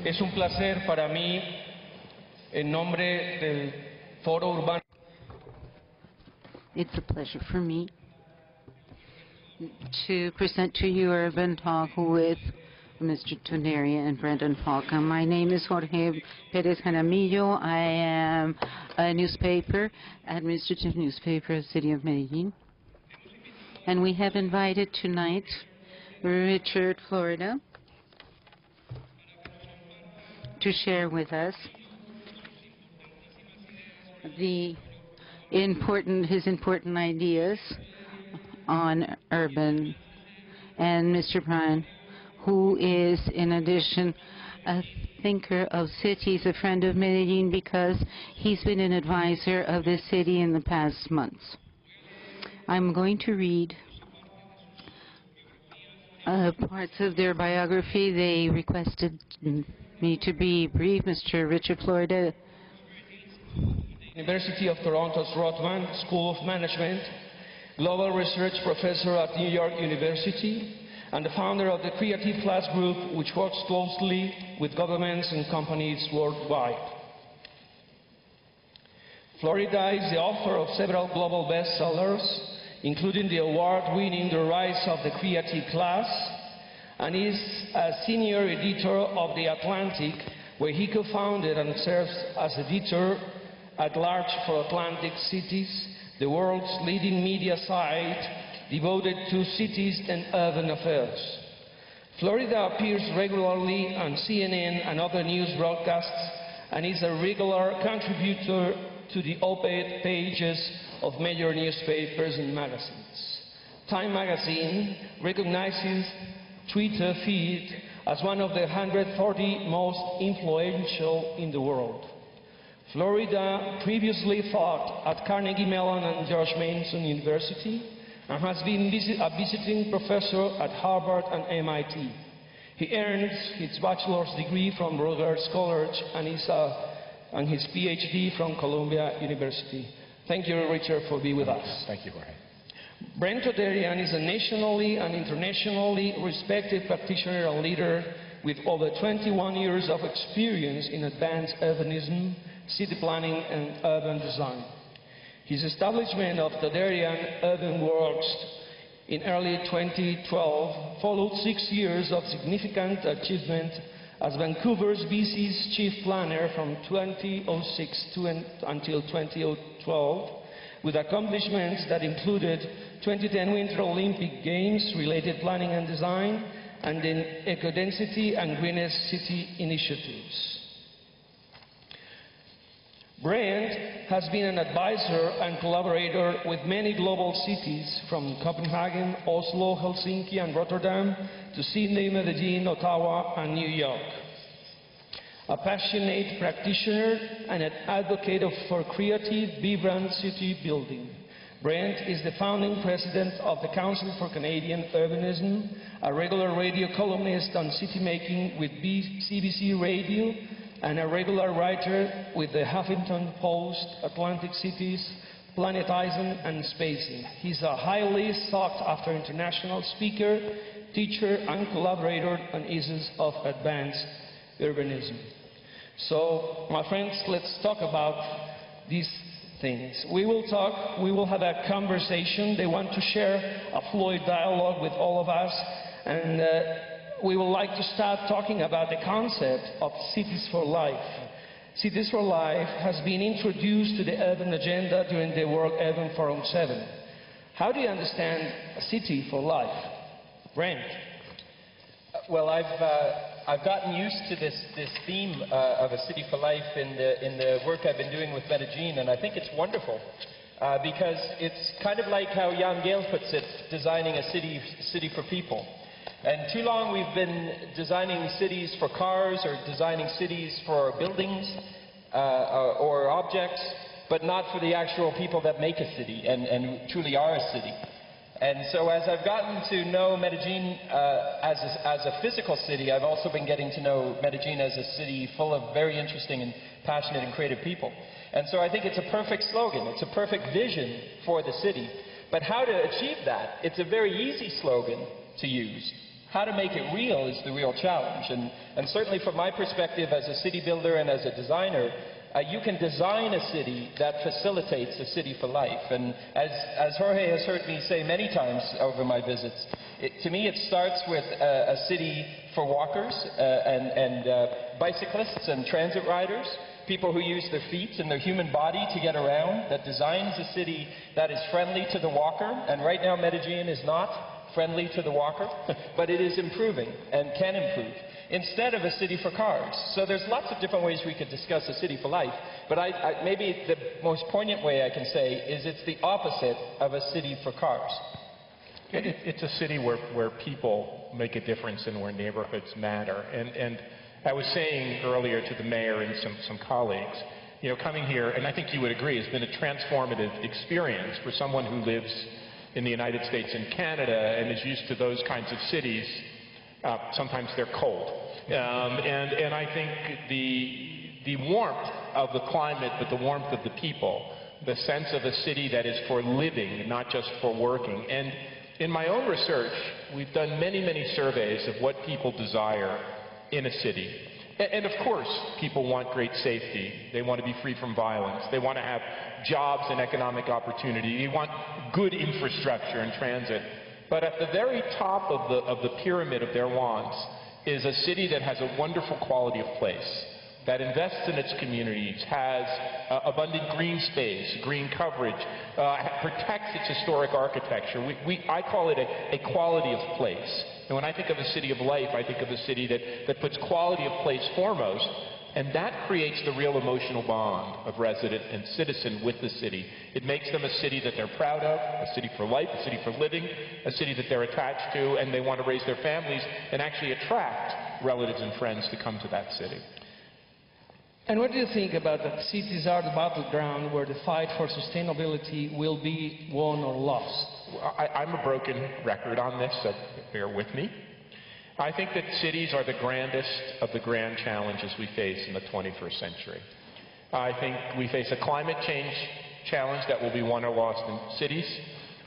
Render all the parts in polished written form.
Es un placer para mí, en nombre del Foro Urbano. It's a pleasure for me to present to you Urban Talk with Mr. Toneria and Brendan Falcon. My name is Jorge Perez Jaramillo. I am a newspaper, administrative newspaper of the city of Medellin. And we have invited tonight Richard Florida to share with us his important ideas on urban, and Mr. Brian, who is in addition a thinker of cities, a friend of Medellin, because he's been an advisor of the city in the past months. I'm going to read parts of their biography. They requested me to be brief. Mr. Richard Florida. University of Toronto's Rothman School of Management, Global Research Professor at New York University, and the founder of the Creative Class Group, which works closely with governments and companies worldwide. Florida is the author of several global bestsellers, including the award-winning The Rise of the Creative Class, and is a senior editor of The Atlantic, where he co-founded and serves as editor at large for Atlantic Cities, the world's leading media site devoted to cities and urban affairs. Florida appears regularly on CNN and other news broadcasts and is a regular contributor to the op-ed pages of major newspapers and magazines. Time magazine recognizes Twitter feed as one of the 140 most influential in the world. Florida previously taught at Carnegie Mellon and George Mason University and has been a visiting professor at Harvard and MIT. He earned his bachelor's degree from Rutgers College and his PhD from Columbia University. Thank you, Richard, for being with us. Thank you, Jorge. Brent Toderian is a nationally and internationally respected practitioner and leader with over 21 years of experience in advanced urbanism, city planning, and urban design. His establishment of Toderian Urban Works in early 2012 followed 6 years of significant achievement as Vancouver's BC's chief planner from 2006 until 2012, with accomplishments that included 2010 Winter Olympic Games related planning and design, and the Eco-Density and Greenest City initiatives. Brent has been an advisor and collaborator with many global cities, from Copenhagen, Oslo, Helsinki, and Rotterdam, to Sydney, Medellin, Ottawa, and New York. A passionate practitioner and an advocate for creative, vibrant city building. Brent is the founding president of the Council for Canadian Urbanism, a regular radio columnist on city making with CBC Radio, and a regular writer with the Huffington Post, Atlantic Cities, Planetizing, and Spacing. He's a highly sought-after international speaker, teacher, and collaborator on issues of advanced urbanism. So, my friends, let's talk about these things. We will have a conversation. They want to share a fluid dialogue with all of us, and we would like to start talking about the concept of Cities for Life. Cities for Life has been introduced to the urban agenda during the World Urban Forum 7. How do you understand a city for life? Brent? Well, I've gotten used to this theme of a city for life in the work I've been doing with Medellin, and I think it's wonderful because it's kind of like how Jan Gehl puts it, designing a city for people. And too long we've been designing cities for cars or designing cities for buildings or objects, but not for the actual people that make a city and truly are a city. And so as I've gotten to know Medellin as a physical city, I've also been getting to know Medellin as a city full of very interesting and passionate and creative people. And so I think it's a perfect slogan. It's a perfect vision for the city. But how to achieve that? It's a very easy slogan to use. How to make it real is the real challenge. And certainly from my perspective as a city builder and as a designer, you can design a city that facilitates a city for life. And as Jorge has heard me say many times over my visits, to me it starts with a city for walkers and bicyclists and transit riders, people who use their feet and their human body to get around, that designs a city that is friendly to the walker. And right now Medellin is not friendly to the walker, but it is improving and can improve, instead of a city for cars. So there's lots of different ways we could discuss a city for life, but maybe the most poignant way I can say is it's the opposite of a city for cars. It's a city where people make a difference and where neighborhoods matter. And I was saying earlier to the mayor and some colleagues, you know, coming here, and I think you would agree, has been a transformative experience for someone who lives in the United States and Canada and is used to those kinds of cities. Sometimes they're cold. And I think the warmth of the climate, but the warmth of the people, the sense of a city that is for living, not just for working. And in my own research, we've done many, many surveys of what people desire in a city. And of course, people want great safety. They want to be free from violence. They want to have jobs and economic opportunity. They want good infrastructure and transit. But at the very top of the pyramid of their wants is a city that has a wonderful quality of place, that invests in its communities, has abundant green space, green coverage, protects its historic architecture. I call it a quality of place. And when I think of a city of life, I think of a city that puts quality of place foremost, and that creates the real emotional bond of resident and citizen with the city. It makes them a city that they're proud of, a city for life, a city for living, a city that they're attached to, and they want to raise their families and actually attract relatives and friends to come to that city. And what do you think about that cities are the battleground where the fight for sustainability will be won or lost? I'm a broken record on this, so bear with me. I think that cities are the grandest of the grand challenges we face in the 21st century. I think we face a climate change challenge that will be won or lost in cities.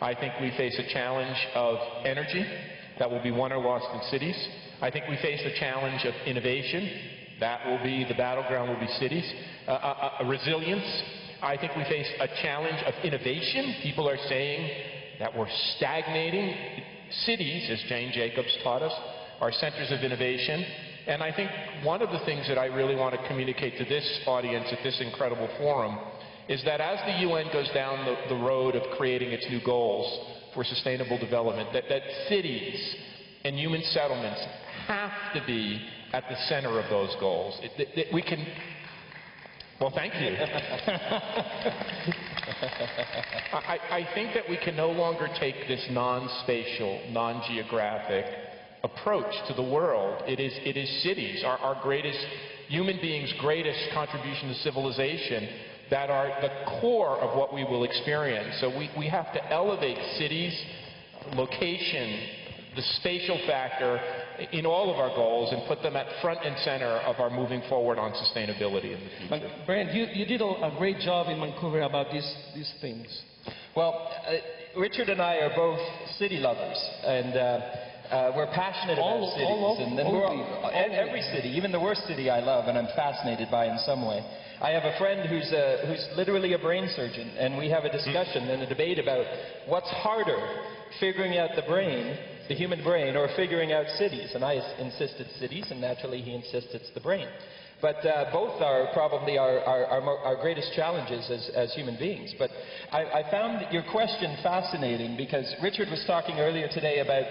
I think we face a challenge of energy that will be won or lost in cities. I think we face the challenge of innovation. That will be, the battleground will be cities. Resilience. I think we face a challenge of innovation. People are saying that we're stagnating. Cities, as Jane Jacobs taught us, are centers of innovation. And I think one of the things that I really want to communicate to this audience at this incredible forum is that as the UN goes down the road of creating its new goals for sustainable development, that cities and human settlements have to be at the center of those goals. We can... Well, thank you. I think that we can no longer take this non-spatial, non-geographic approach to the world. It is cities, our greatest, human beings' greatest contribution to civilization, that are the core of what we will experience. So we have to elevate cities, location, the spatial factor in all of our goals and put them at front and center of our moving forward on sustainability in the future. Brent, you did a great job in Vancouver about these things. Well, Richard and I are both city lovers, and we're passionate about cities. Every city, even the worst city I love and I'm fascinated by in some way. I have a friend who's literally a brain surgeon, and we have a discussion and a debate about what's harder, figuring out the brain, the human brain, or figuring out cities. And I insist it's cities, and naturally he insists it's the brain. But both are probably our greatest challenges as human beings. But I found your question fascinating because Richard was talking earlier today about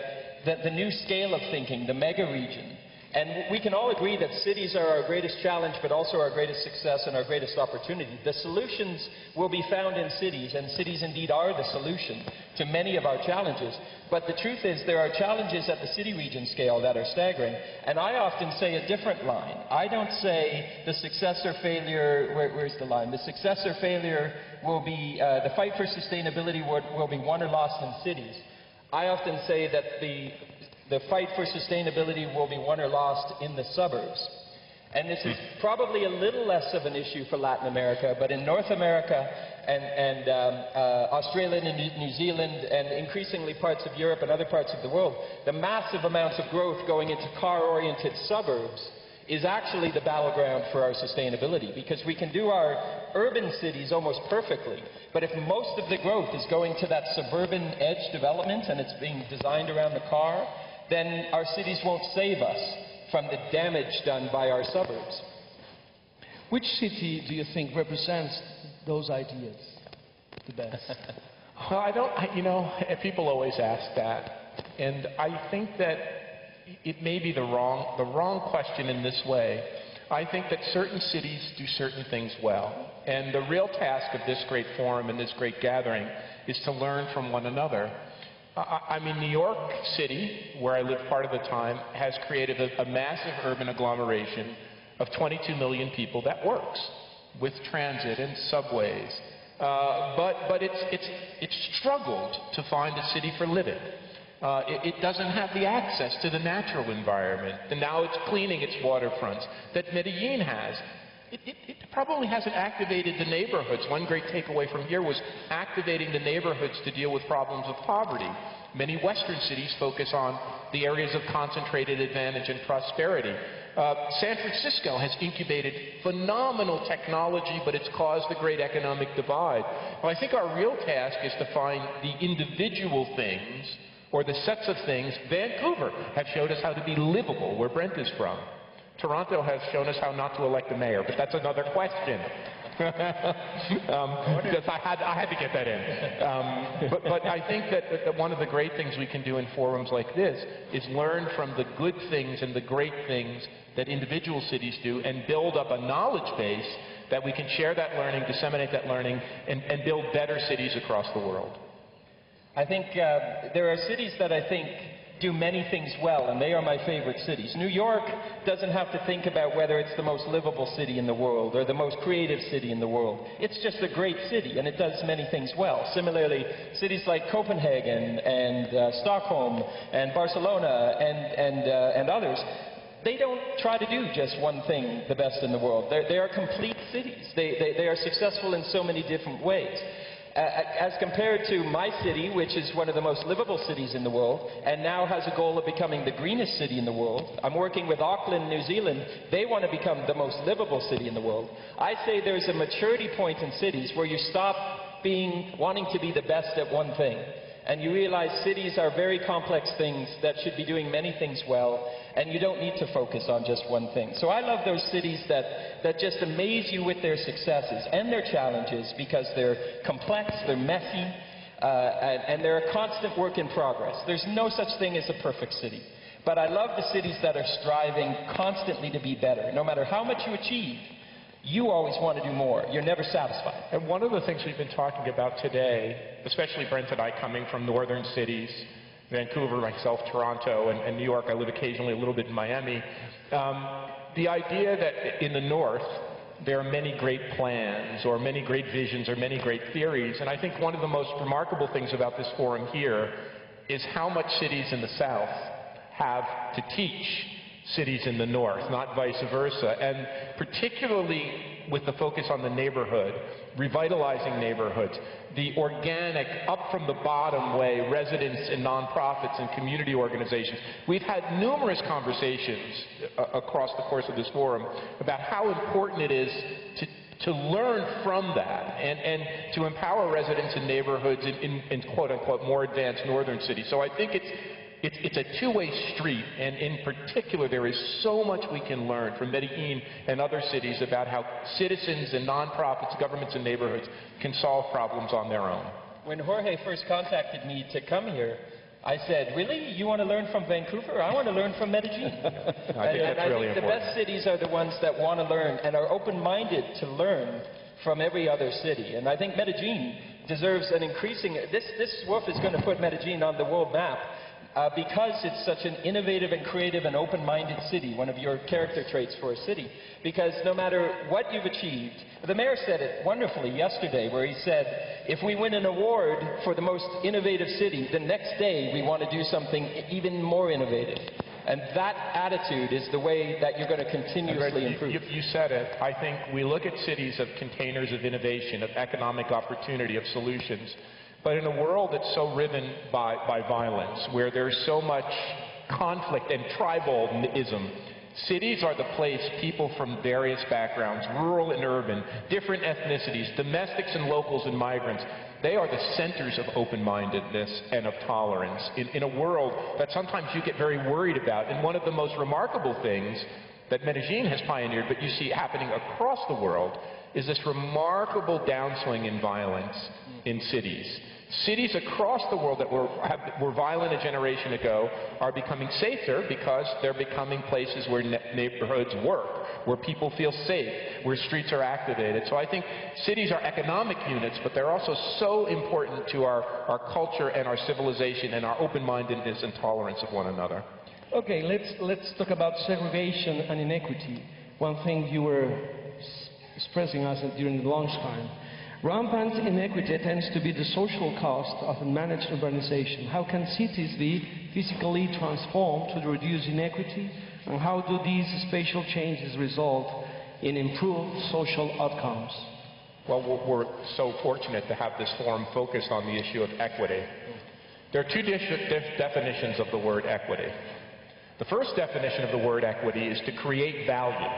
the new scale of thinking, the mega region. And we can all agree that cities are our greatest challenge, but also our greatest success and our greatest opportunity. The solutions will be found in cities, and cities indeed are the solution to many of our challenges. But the truth is there are challenges at the city region scale that are staggering, and I often say a different line. I don't say the success or failure, where's the line? The success or failure will be, the fight for sustainability will be won or lost in cities. I often say that the fight for sustainability will be won or lost in the suburbs. And this is probably a little less of an issue for Latin America, but in North America and Australia and New Zealand and increasingly parts of Europe and other parts of the world, the massive amounts of growth going into car-oriented suburbs is actually the battleground for our sustainability, because we can do our urban cities almost perfectly, but if most of the growth is going to that suburban edge development and it's being designed around the car, then our cities won't save us from the damage done by our suburbs. Which city do you think represents those ideas the best? Well, people always ask that, and I think that it may be the wrong question in this way. I think that certain cities do certain things well, and the real task of this great forum and this great gathering is to learn from one another. New York City, where I lived part of the time, has created a massive urban agglomeration of 22 million people that works with transit and subways. But it's struggled to find a city for living. It doesn't have the access to the natural environment, and now it's cleaning its waterfronts that Medellin has. It probably hasn't activated the neighborhoods. One great takeaway from here was activating the neighborhoods to deal with problems of poverty. Many Western cities focus on the areas of concentrated advantage and prosperity. San Francisco has incubated phenomenal technology, but it's caused a great economic divide. Well, I think our real task is to find the individual things or the sets of things. Vancouver have showed us how to be livable, where Brent is from. Toronto has shown us how not to elect a mayor, but that's another question. Because I had to get that in. But I think that one of the great things we can do in forums like this is learn from the good things and the great things that individual cities do and build up a knowledge base that we can share that learning, disseminate that learning, and build better cities across the world. I think there are cities that I think do many things well, and they are my favorite cities. New York doesn't have to think about whether it's the most livable city in the world or the most creative city in the world. It's just a great city, and it does many things well. Similarly, cities like Copenhagen and Stockholm and Barcelona and others, they don't try to do just one thing the best in the world. They are complete cities. They are successful in so many different ways. As compared to my city, which is one of the most livable cities in the world, and now has a goal of becoming the greenest city in the world. I'm working with Auckland, New Zealand. They want to become the most livable city in the world. I say there's a maturity point in cities where you stop wanting to be the best at one thing, and you realize cities are very complex things that should be doing many things well, and you don't need to focus on just one thing. So I love those cities that just amaze you with their successes and their challenges, because they're complex, they're messy, and they're a constant work in progress. There's no such thing as a perfect city. But I love the cities that are striving constantly to be better. No matter how much you achieve, you always want to do more. You're never satisfied. And one of the things we've been talking about today, especially Brent and I coming from northern cities, Vancouver, myself, Toronto, and New York, I live occasionally a little bit in Miami, the idea that in the north there are many great plans or many great visions or many great theories. And I think one of the most remarkable things about this forum here is how much cities in the south have to teach cities in the north, not vice versa. And particularly with the focus on the neighborhood, revitalizing neighborhoods, the organic, up from the bottom way, residents and nonprofits and community organizations. We've had numerous conversations across the course of this forum about how important it is to learn from that and to empower residents in neighborhoods in quote-unquote more advanced northern cities. So I think it's a two-way street, and in particular there is so much we can learn from Medellin and other cities about how citizens and nonprofits, governments and neighborhoods can solve problems on their own. When Jorge first contacted me to come here, I said, really? You want to learn from Vancouver? I want to learn from Medellin. I think that's really important. The best cities are the ones that want to learn and are open-minded to learn from every other city. And I think Medellin deserves an increasing... This WWOOF is going to put Medellin on the world map. Because it's such an innovative and creative and open-minded city, one of your character traits for a city. Because no matter what you've achieved, the mayor said it wonderfully yesterday, where he said, if we win an award for the most innovative city, the next day we want to do something even more innovative. And that attitude is the way that you're going to continuously improve. You said it. I think we look at cities as containers of innovation, of economic opportunity, of solutions. But in a world that's so riven by violence, where there's so much conflict and tribalism, cities are the place people from various backgrounds, rural and urban, different ethnicities, domestics and locals and migrants, they are the centers of open-mindedness and of tolerance in a world that sometimes you get very worried about. And one of the most remarkable things that Medellin has pioneered, but you see happening across the world, is this remarkable downswing in violence in cities. Cities across the world that were violent a generation ago are becoming safer because they're becoming places where neighborhoods work, where people feel safe, where streets are activated. So I think cities are economic units, but they're also so important to our culture and our civilization and our open-mindedness and tolerance of one another. Okay, let's talk about segregation and inequity. One thing you were expressing us during the lunchtime. Rampant inequity tends to be the social cost of unmanaged urbanization. How can cities be physically transformed to reduce inequity? And how do these spatial changes result in improved social outcomes? Well, we're so fortunate to have this forum focused on the issue of equity. There are two definitions of the word equity. The first definition of the word equity is to create value.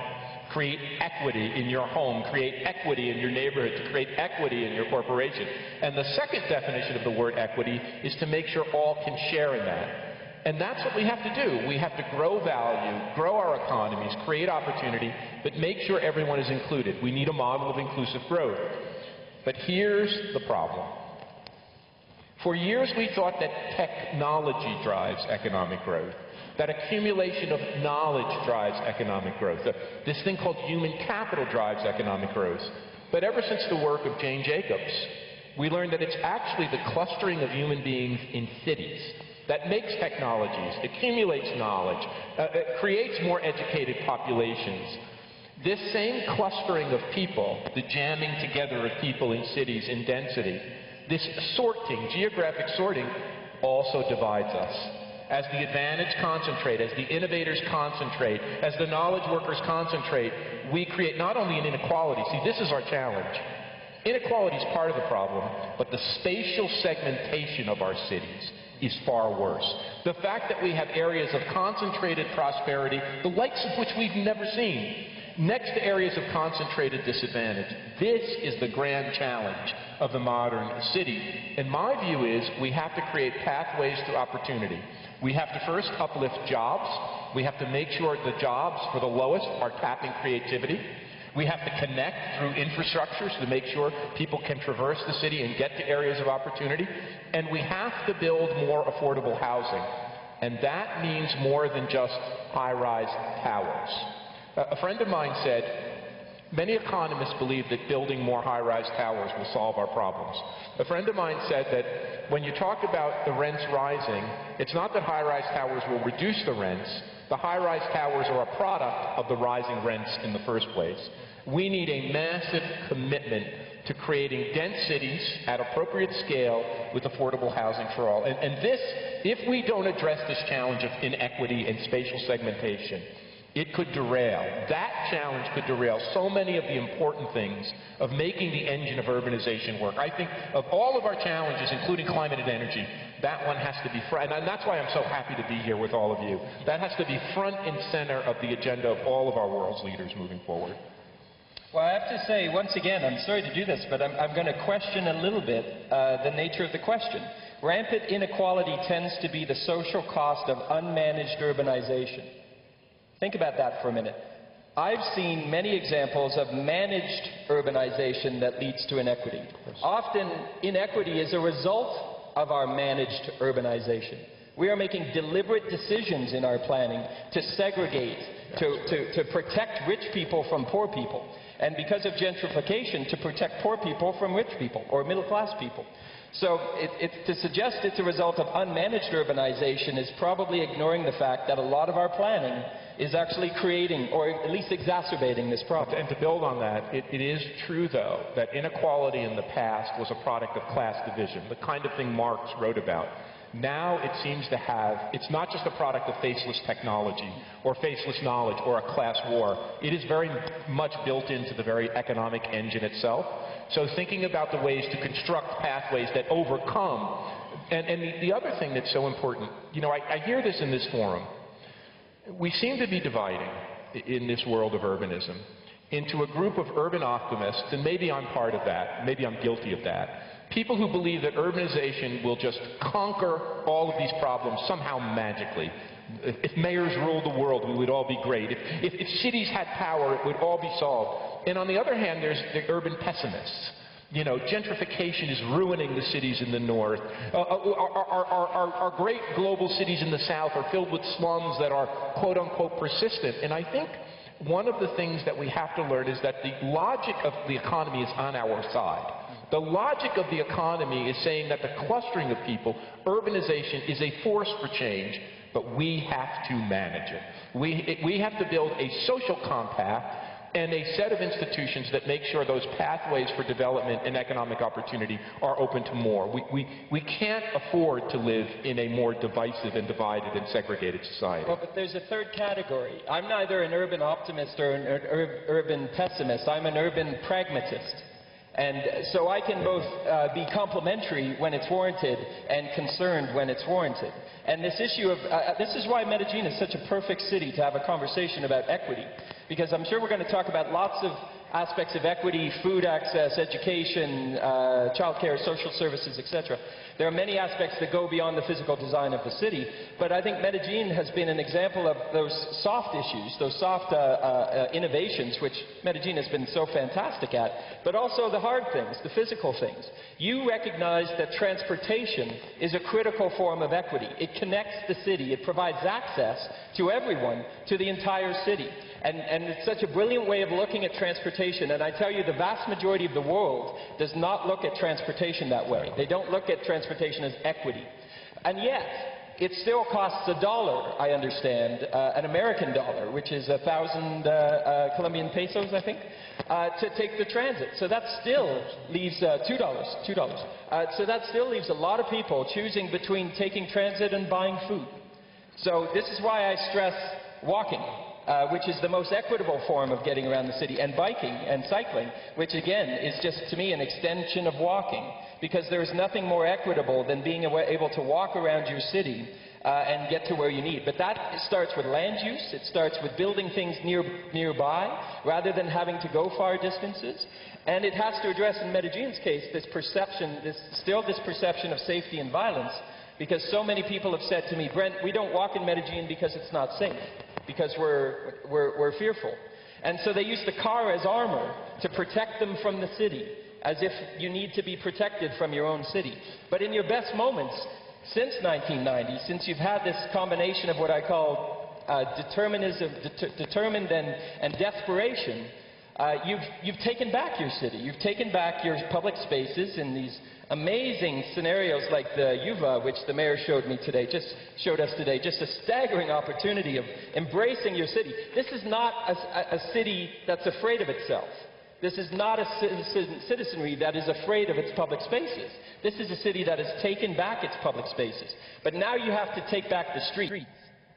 Create equity in your home, create equity in your neighborhood, to create equity in your corporation. And the second definition of the word equity is to make sure all can share in that. And that's what we have to do. We have to grow value, grow our economies, create opportunity, but make sure everyone is included. We need a model of inclusive growth. But here's the problem. For years we thought that technology drives economic growth. That accumulation of knowledge drives economic growth. This thing called human capital drives economic growth. But ever since the work of Jane Jacobs, we learned that it's actually the clustering of human beings in cities that makes technologies, accumulates knowledge, creates more educated populations. This same clustering of people, the jamming together of people in cities in density, this sorting, geographic sorting, also divides us. As the advantage concentrate, as the innovators concentrate, as the knowledge workers concentrate, we create not only an inequality. See, this is our challenge. Inequality is part of the problem, but the spatial segmentation of our cities is far worse. The fact that we have areas of concentrated prosperity, the likes of which we've never seen, next to areas of concentrated disadvantage. This is the grand challenge of the modern city. And my view is we have to create pathways to opportunity. We have to first uplift jobs. We have to make sure the jobs for the lowest are tapping creativity. We have to connect through infrastructures to make sure people can traverse the city and get to areas of opportunity. And we have to build more affordable housing. And that means more than just high-rise towers. A friend of mine said, many economists believe that building more high-rise towers will solve our problems. A friend of mine said that when you talk about the rents rising, it's not that high-rise towers will reduce the rents. The high-rise towers are a product of the rising rents in the first place. We need a massive commitment to creating dense cities at appropriate scale with affordable housing for all. And this, if we don't address this challenge of inequity and spatial segmentation, it could derail. That challenge could derail so many of the important things of making the engine of urbanization work. I think of all of our challenges, including climate and energy, that one has to be front, and that's why I'm so happy to be here with all of you. That has to be front and center of the agenda of all of our world's leaders moving forward. Well, I have to say, once again, I'm sorry to do this, but I'm going to question a little bit the nature of the question. Rampant inequality tends to be the social cost of unmanaged urbanization. Think about that for a minute. I've seen many examples of managed urbanization that leads to inequity. Often, inequity is a result of our managed urbanization. We are making deliberate decisions in our planning to segregate, to protect rich people from poor people, and because of gentrification, to protect poor people from rich people or middle-class people. So to suggest it's a result of unmanaged urbanization is probably ignoring the fact that a lot of our planning is actually creating or at least exacerbating this problem. And to build on that, it is true, though, that inequality in the past was a product of class division, the kind of thing Marx wrote about. now it seems to have, it's not just a product of faceless technology or faceless knowledge or a class war. It is very much built into the very economic engine itself. So thinking about the ways to construct pathways that overcome, and the other thing that's so important, you know, I hear this in this forum. We seem to be dividing in this world of urbanism into a group of urban optimists, and maybe I'm part of that, maybe I'm guilty of that. People who believe that urbanization will just conquer all of these problems somehow magically. If mayors ruled the world, we would all be great. If cities had power, it would all be solved. And on the other hand, there's the urban pessimists. You know, gentrification is ruining the cities in the north. Our great global cities in the south are filled with slums that are quote-unquote persistent. And I think one of the things that we have to learn is that the logic of the economy is on our side. The logic of the economy is saying that the clustering of people, urbanization, is a force for change, but we have to manage it. We have to build a social compact and a set of institutions that make sure those pathways for development and economic opportunity are open to more. We can't afford to live in a more divisive and divided and segregated society. Well, but there's a third category. I'm neither an urban optimist or an urban pessimist. I'm an urban pragmatist. And so I can both be complimentary when it's warranted and concerned when it's warranted. And this issue of, this is why Medellin is such a perfect city to have a conversation about equity. Because I'm sure we're going to talk about lots of aspects of equity, food access, education, childcare, social services, etc. There are many aspects that go beyond the physical design of the city, but I think Medellin has been an example of those soft issues, those soft innovations, which Medellin has been so fantastic at, but also the hard things, the physical things. You recognize that transportation is a critical form of equity. It connects the city. It provides access to everyone, to the entire city. And it's such a brilliant way of looking at transportation. And I tell you, the vast majority of the world does not look at transportation that way. They don't look at transportation as equity. And yet, it still costs $1, I understand, an American dollar, which is 1,000 Colombian pesos, I think, to take the transit. So that still leaves $2. So that still leaves a lot of people choosing between taking transit and buying food. So this is why I stress walking. Which is the most equitable form of getting around the city, and biking and cycling, which again is just, to me, an extension of walking, because there is nothing more equitable than being able to walk around your city and get to where you need. But that starts with land use. It starts with building things nearby, rather than having to go far distances. And it has to address, in Medellin's case, this perception, this perception of safety and violence, because so many people have said to me, Brent, we don't walk in Medellin because it's not safe, because we're fearful. And so they use the car as armor to protect them from the city, as if you need to be protected from your own city. But in your best moments, since 1990, since you've had this combination of what I call determined and desperation, you've taken back your city. You've taken back your public spaces in these amazing scenarios like the Yuva, which the mayor showed us today, just a staggering opportunity of embracing your city. This is not a city that's afraid of itself. This is not a citizenry that is afraid of its public spaces. This is a city that has taken back its public spaces. But now you have to take back the streets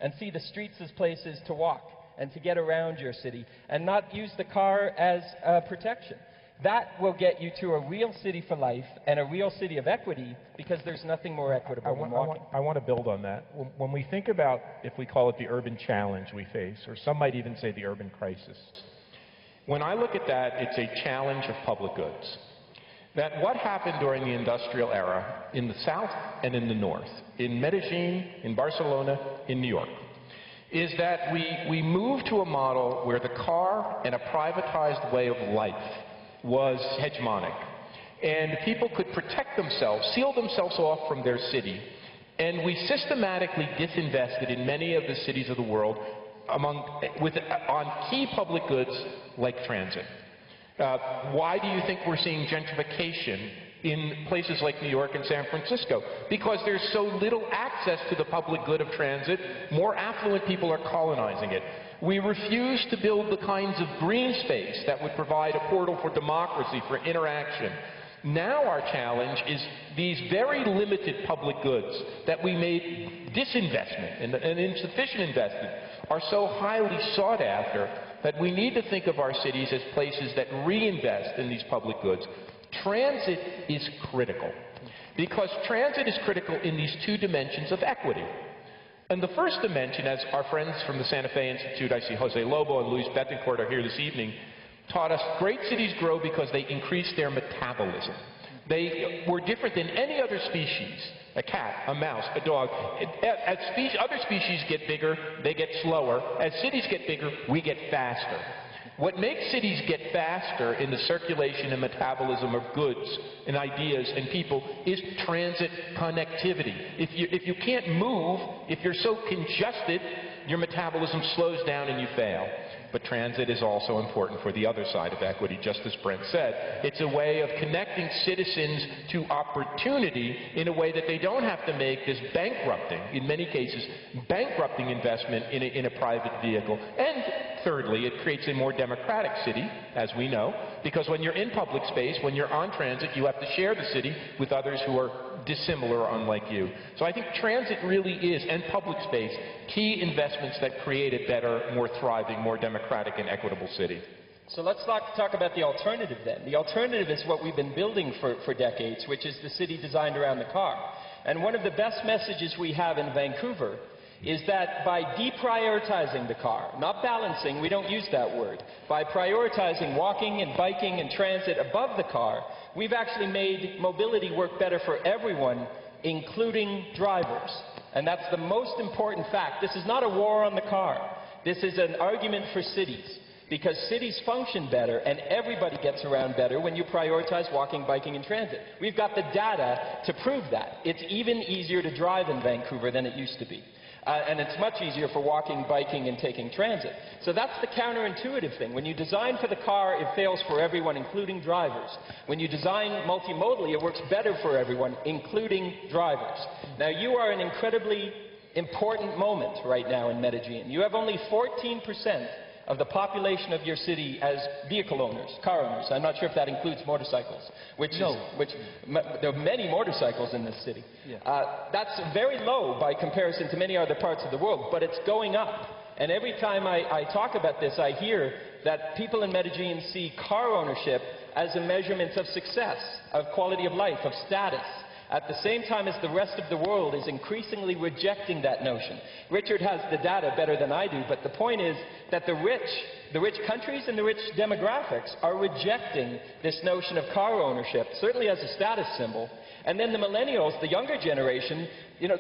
and see the streets as places to walk and to get around your city, and not use the car as protection. That will get you to a real city for life and a real city of equity, because there's nothing more equitable than walking. I want to build on that. When we think about, if we call it the urban challenge we face, or some might even say the urban crisis, when I look at that, it's a challenge of public goods. That what happened during the industrial era in the south and in the north, in Medellin, in Barcelona, in New York, is that we moved to a model where the car and a privatized way of life was hegemonic. And people could protect themselves, seal themselves off from their city, and we systematically disinvested in many of the cities of the world on key public goods like transit. Why do you think we're seeing gentrification in places like New York and San Francisco? Because there's so little access to the public good of transit. More affluent people are colonizing it. We refuse to build the kinds of green space that would provide a portal for democracy, for interaction. Now our challenge is these very limited public goods that we made disinvestment and insufficient investment are so highly sought after that we need to think of our cities as places that reinvest in these public goods. Transit is critical, because transit is critical in these two dimensions of equity. And the first dimension, as our friends from the Santa Fe Institute, I see Jose Lobo and Luis Betancourt are here this evening, taught us other cities grow because they increase their metabolism. They were different than any other species, a cat, a mouse, a dog. As other species get bigger, they get slower. As cities get bigger, we get faster. What makes cities get faster in the circulation and metabolism of goods and ideas and people is transit connectivity. If you can't move, if you're so congested, your metabolism slows down and you fail. But transit is also important for the other side of equity, just as Brent said. It's a way of connecting citizens to opportunity in a way that they don't have to make this bankrupting, in many cases, bankrupting investment in a private vehicle. And thirdly, it creates a more democratic city, as we know, because when you're in public space, when you're on transit, you have to share the city with others who are dissimilar or unlike you. So I think transit really is, and public space, key investments that create a better, more thriving, more democratic and equitable city. So let's talk about the alternative then. The alternative is what we've been building for decades, which is the city designed around the car. And one of the best messages we have in Vancouver is that by deprioritizing the car, not balancing, we don't use that word, by prioritizing walking and biking and transit above the car, we've actually made mobility work better for everyone, including drivers. And that's the most important fact. This is not a war on the car. This is an argument for cities, because cities function better and everybody gets around better when you prioritize walking, biking, and transit. We've got the data to prove that. It's even easier to drive in Vancouver than it used to be. And it's much easier for walking, biking, and taking transit. So that's the counterintuitive thing. When you design for the car, it fails for everyone, including drivers. When you design multimodally, it works better for everyone, including drivers. Now, you are an incredibly important moment right now in Medellin. You have only 14% of the population of your city as vehicle owners, car owners. I'm not sure if that includes motorcycles, there are many motorcycles in this city. Yeah. That's very low by comparison to many other parts of the world, but it's going up. And every time I talk about this, I hear that people in Medellin see car ownership as a measurement of success, of quality of life, of status, at the same time as the rest of the world is increasingly rejecting that notion. Richard has the data better than I do, but the point is that the rich countries and the rich demographics are rejecting this notion of car ownership, certainly as a status symbol. And then the millennials, the younger generation, you know,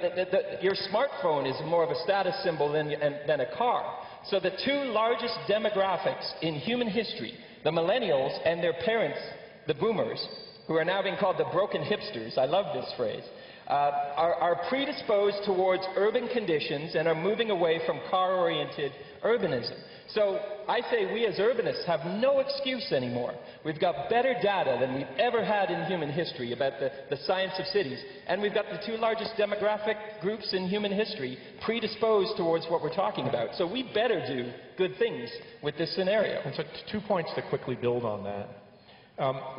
your smartphone is more of a status symbol than a car. So the two largest demographics in human history, the millennials and their parents, the boomers, who are now being called the broken hipsters, I love this phrase, are predisposed towards urban conditions and are moving away from car-oriented urbanism. So I say we as urbanists have no excuse anymore. We've got better data than we've ever had in human history about the science of cities, and we've got the two largest demographic groups in human history predisposed towards what we're talking about. So we better do good things with this scenario. And so 2 points to quickly build on that.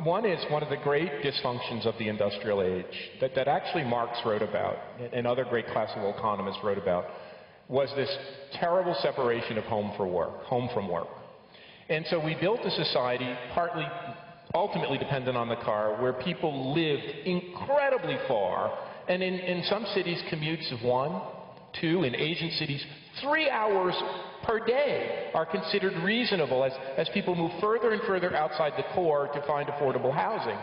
One is one of the great dysfunctions of the industrial age that actually Marx wrote about and other great classical economists wrote about was this terrible separation of home from work. And so we built a society partly, ultimately dependent on the car, where people lived incredibly far, and in some cities commutes of 1, 2, in Asian cities, 3 hours per day are considered reasonable as people move further and further outside the core to find affordable housing.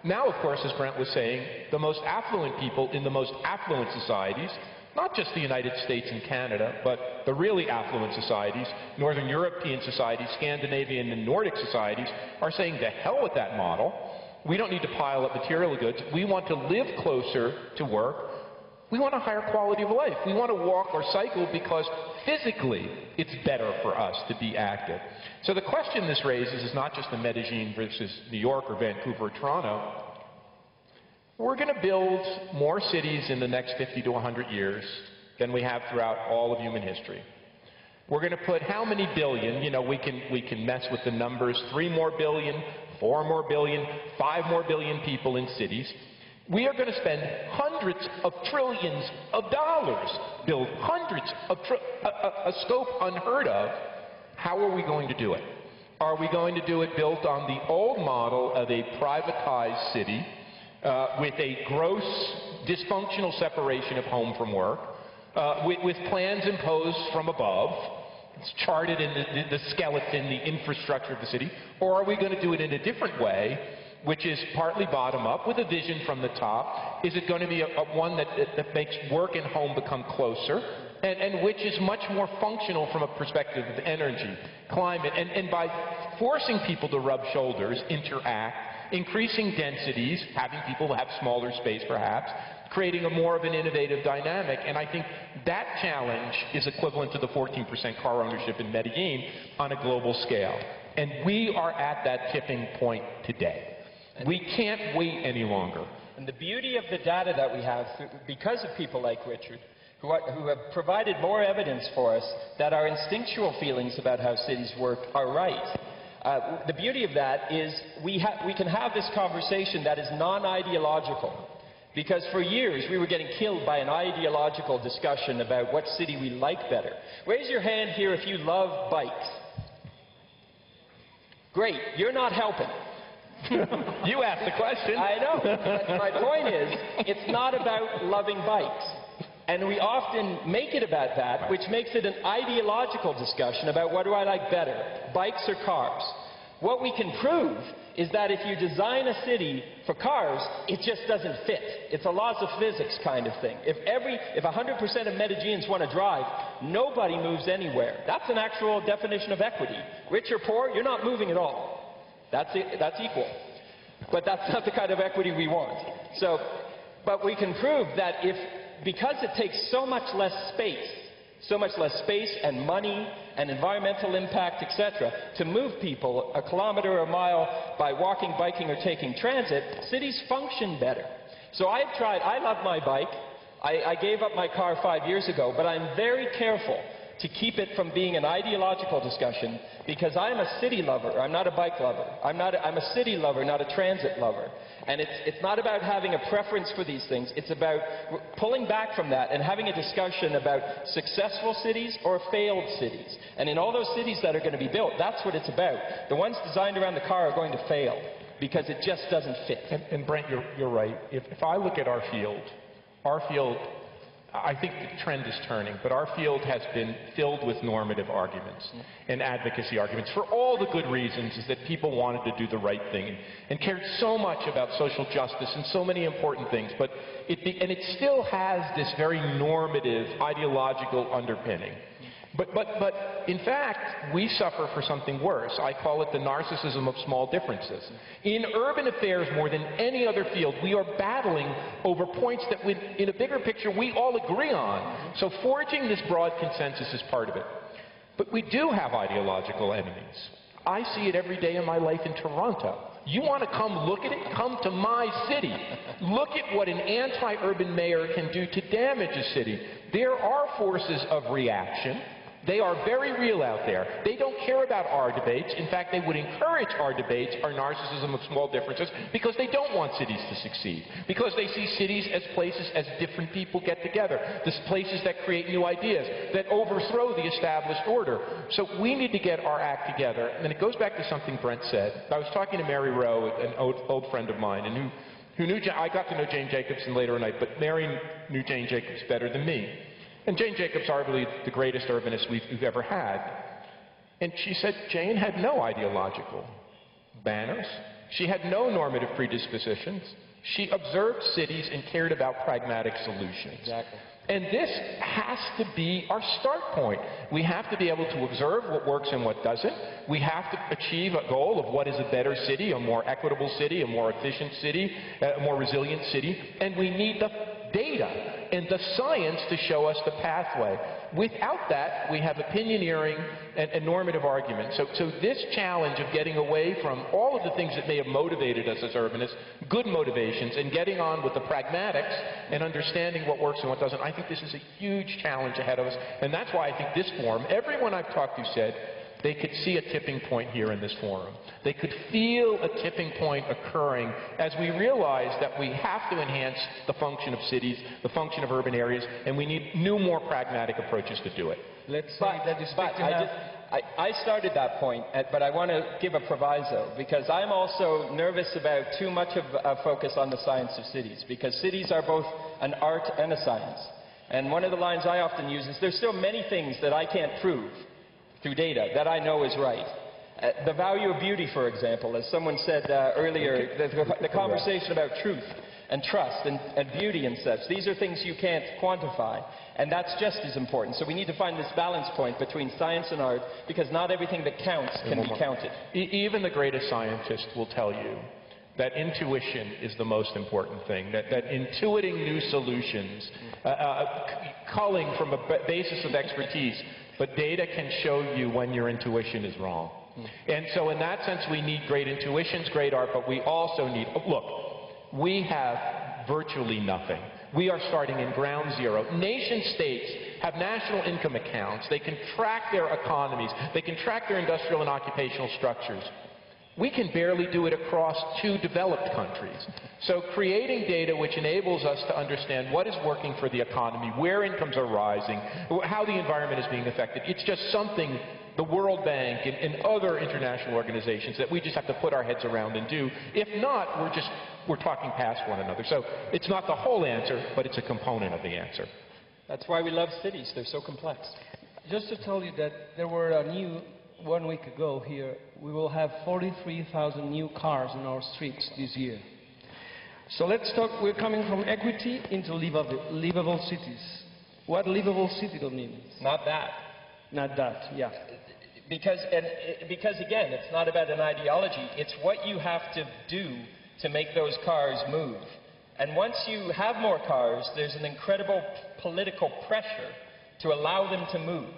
Now, of course, as Brent was saying, the most affluent people in the most affluent societies, not just the United States and Canada, but the really affluent societies, Northern European societies, Scandinavian and Nordic societies, are saying to hell with that model. We don't need to pile up material goods. We want to live closer to work. We want a higher quality of life. We want to walk or cycle because physically it's better for us to be active. So the question this raises is not just the Medellin versus New York or Vancouver or Toronto. We're going to build more cities in the next 50 to 100 years than we have throughout all of human history. We're going to put how many billion, you know, we can mess with the numbers, 3 more billion, 4 more billion, 5 more billion people in cities. We are going to spend hundreds of trillions of dollars, build hundreds of a scope unheard of. How are we going to do it? Are we going to do it built on the old model of a privatized city with a gross dysfunctional separation of home from work, with plans imposed from above? It's charted in the skeleton, the infrastructure of the city. Or are we going to do it in a different way, which is partly bottom-up, with a vision from the top? Is it going to be one that makes work and home become closer, and which is much more functional from a perspective of energy, climate, and by forcing people to rub shoulders, interact, increasing densities, having people have smaller space perhaps, creating a more of an innovative dynamic. And I think that challenge is equivalent to the 14% car ownership in Medellin on a global scale. And we are at that tipping point today. We can't wait any longer. And the beauty of the data that we have, because of people like Richard, who have provided more evidence for us that our instinctual feelings about how cities work are right. The beauty of that is we can have this conversation that is non-ideological. Because for years we were getting killed by an ideological discussion about what city we like better. Raise your hand here if you love bikes. Great, you're not helping. You asked the question. I know. But my point is, it's not about loving bikes. And we often make it about that, which makes it an ideological discussion about what do I like better, bikes or cars. What we can prove is that if you design a city for cars, it just doesn't fit. It's a laws of physics kind of thing. If 100% of Medellins want to drive, nobody moves anywhere. That's an actual definition of equity. Rich or poor, you're not moving at all. That's equal. But that's not the kind of equity we want. So, but we can prove that because it takes so much less space and money and environmental impact, etc., to move people a kilometer or a mile by walking, biking, or taking transit, cities function better. So I love my bike. I gave up my car 5 years ago, but I'm very careful to keep it from being an ideological discussion, because I'm a city lover. I'm not a bike lover. I'm a city lover, not a transit lover. And it's not about having a preference for these things. It's about pulling back from that and having a discussion about successful cities or failed cities. And in all those cities that are going to be built, that's what it's about. The ones designed around the car are going to fail because it just doesn't fit. And Brent, you're right. If I look at our field, I think the trend is turning, but our field has been filled with normative arguments and advocacy arguments for all the good reasons, is that people wanted to do the right thing and cared so much about social justice and so many important things, but it still has this very normative ideological underpinning. But in fact, we suffer for something worse. I call it the narcissism of small differences. In urban affairs, more than any other field, we are battling over points that in a bigger picture we all agree on. So forging this broad consensus is part of it. But we do have ideological enemies. I see it every day in my life in Toronto. You want to come look at it? Come to my city. Look at what an anti-urban mayor can do to damage a city. There are forces of reaction. They are very real out there. They don't care about our debates. In fact, they would encourage our debates, our narcissism of small differences, because they don't want cities to succeed. Because they see cities as places as different people get together. These places that create new ideas, that overthrow the established order. So we need to get our act together. And it goes back to something Brent said. I was talking to Mary Rowe, an old friend of mine, and who knew, I got to know Jane Jacobson later in life, but Mary knew Jane Jacobs better than me. And Jane Jacobs, arguably the greatest urbanist we've ever had. And she said Jane had no ideological banners. She had no normative predispositions. She observed cities and cared about pragmatic solutions. Exactly. And this has to be our start point. We have to be able to observe what works and what doesn't. We have to achieve a goal of what is a better city, a more equitable city, a more efficient city, a more resilient city. And we need the data and the science to show us the pathway. Without that, we have opinioneering and normative arguments. So this challenge of getting away from all of the things that may have motivated us as urbanists, good motivations, and getting on with the pragmatics and understanding what works and what doesn't, I think this is a huge challenge ahead of us. And that's why I think this forum, everyone I've talked to said, they could see a tipping point here in this forum. They could feel a tipping point occurring as we realize that we have to enhance the function of cities, the function of urban areas, and we need new, more pragmatic approaches to do it. Let's say that I started that point, but I want to give a proviso, because I'm also nervous about too much of a focus on the science of cities, because cities are both an art and a science. And one of the lines I often use is there's still many things that I can't prove through data that I know is right. The value of beauty, for example, as someone said earlier, the conversation about truth and trust and beauty and such. These are things you can't quantify, and that's just as important. So we need to find this balance point between science and art, because not everything that counts can be counted. Even the greatest scientists will tell you that intuition is the most important thing, that intuiting new solutions, culling from a basis of expertise, but data can show you when your intuition is wrong. And so in that sense, we need great intuitions, great art, but we also need, look, we have virtually nothing. We are starting in ground zero. Nation states have national income accounts. They can track their economies. They can track their industrial and occupational structures. We can barely do it across 2 developed countries. So creating data which enables us to understand what is working for the economy, where incomes are rising, how the environment is being affected, it's just something the World Bank and other international organizations that we just have to put our heads around and do. If not, we're talking past one another. So it's not the whole answer, but it's a component of the answer. That's why we love cities. They're so complex. Just to tell you that there were 1 week ago here, we will have 43,000 new cars in our streets this year. So let's talk, we're coming from equity into livable cities. What livable city means? Not that. Not that, yeah. Because again, it's not about an ideology. It's what you have to do to make those cars move. And once you have more cars, there's an incredible political pressure to allow them to move.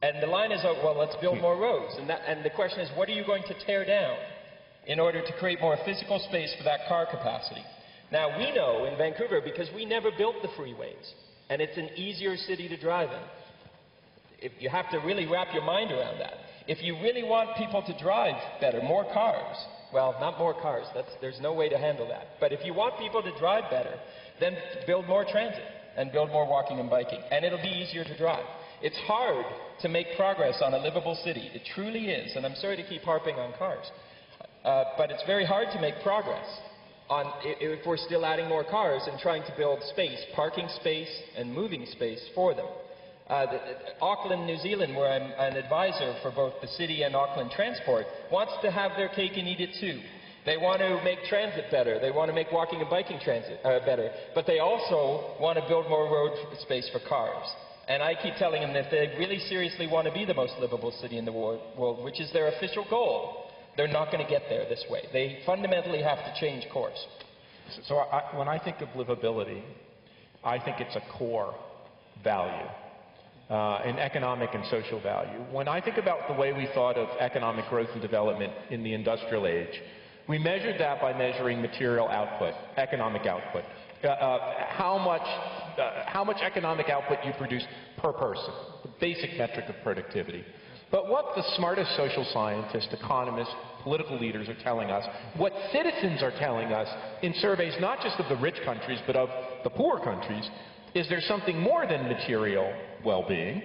And the line is, oh, well, let's build more roads. And the question is, what are you going to tear down in order to create more physical space for that car capacity? Now, we know in Vancouver, because we never built the freeways, and it's an easier city to drive in. If you have to really wrap your mind around that. If you really want people to drive better, more cars, well, not more cars, there's no way to handle that. But if you want people to drive better, then build more transit and build more walking and biking, and it'll be easier to drive. It's hard to make progress on a livable city. It truly is, and I'm sorry to keep harping on cars. But it's very hard to make progress if we're still adding more cars and trying to build space, parking space and moving space for them. Auckland, New Zealand, where I'm an advisor for both the city and Auckland Transport, wants to have their cake and eat it too. They want to make transit better. They want to make walking and biking transit better. But they also want to build more road space for cars. And I keep telling them that if they really seriously want to be the most livable city in the world, which is their official goal, they're not going to get there this way. They fundamentally have to change course. So when I think of livability, I think it's a core value. An economic and social value. When I think about the way we thought of economic growth and development in the industrial age, we measured that by measuring material output, economic output. How much economic output you produce per person, the basic metric of productivity. But what the smartest social scientists, economists, political leaders are telling us, what citizens are telling us in surveys not just of the rich countries but of the poor countries, is there's something more than material well-being.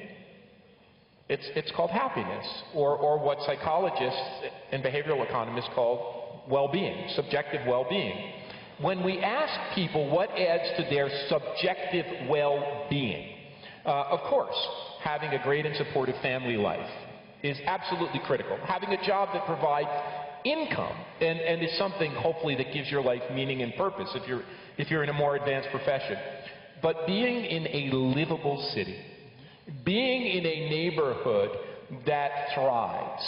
It's called happiness, or what psychologists and behavioral economists call well-being, subjective well-being. When we ask people what adds to their subjective well-being, of course, having a great and supportive family life is absolutely critical. Having a job that provides income and is something, hopefully, that gives your life meaning and purpose if you're in a more advanced profession. But being in a livable city, being in a neighborhood that thrives,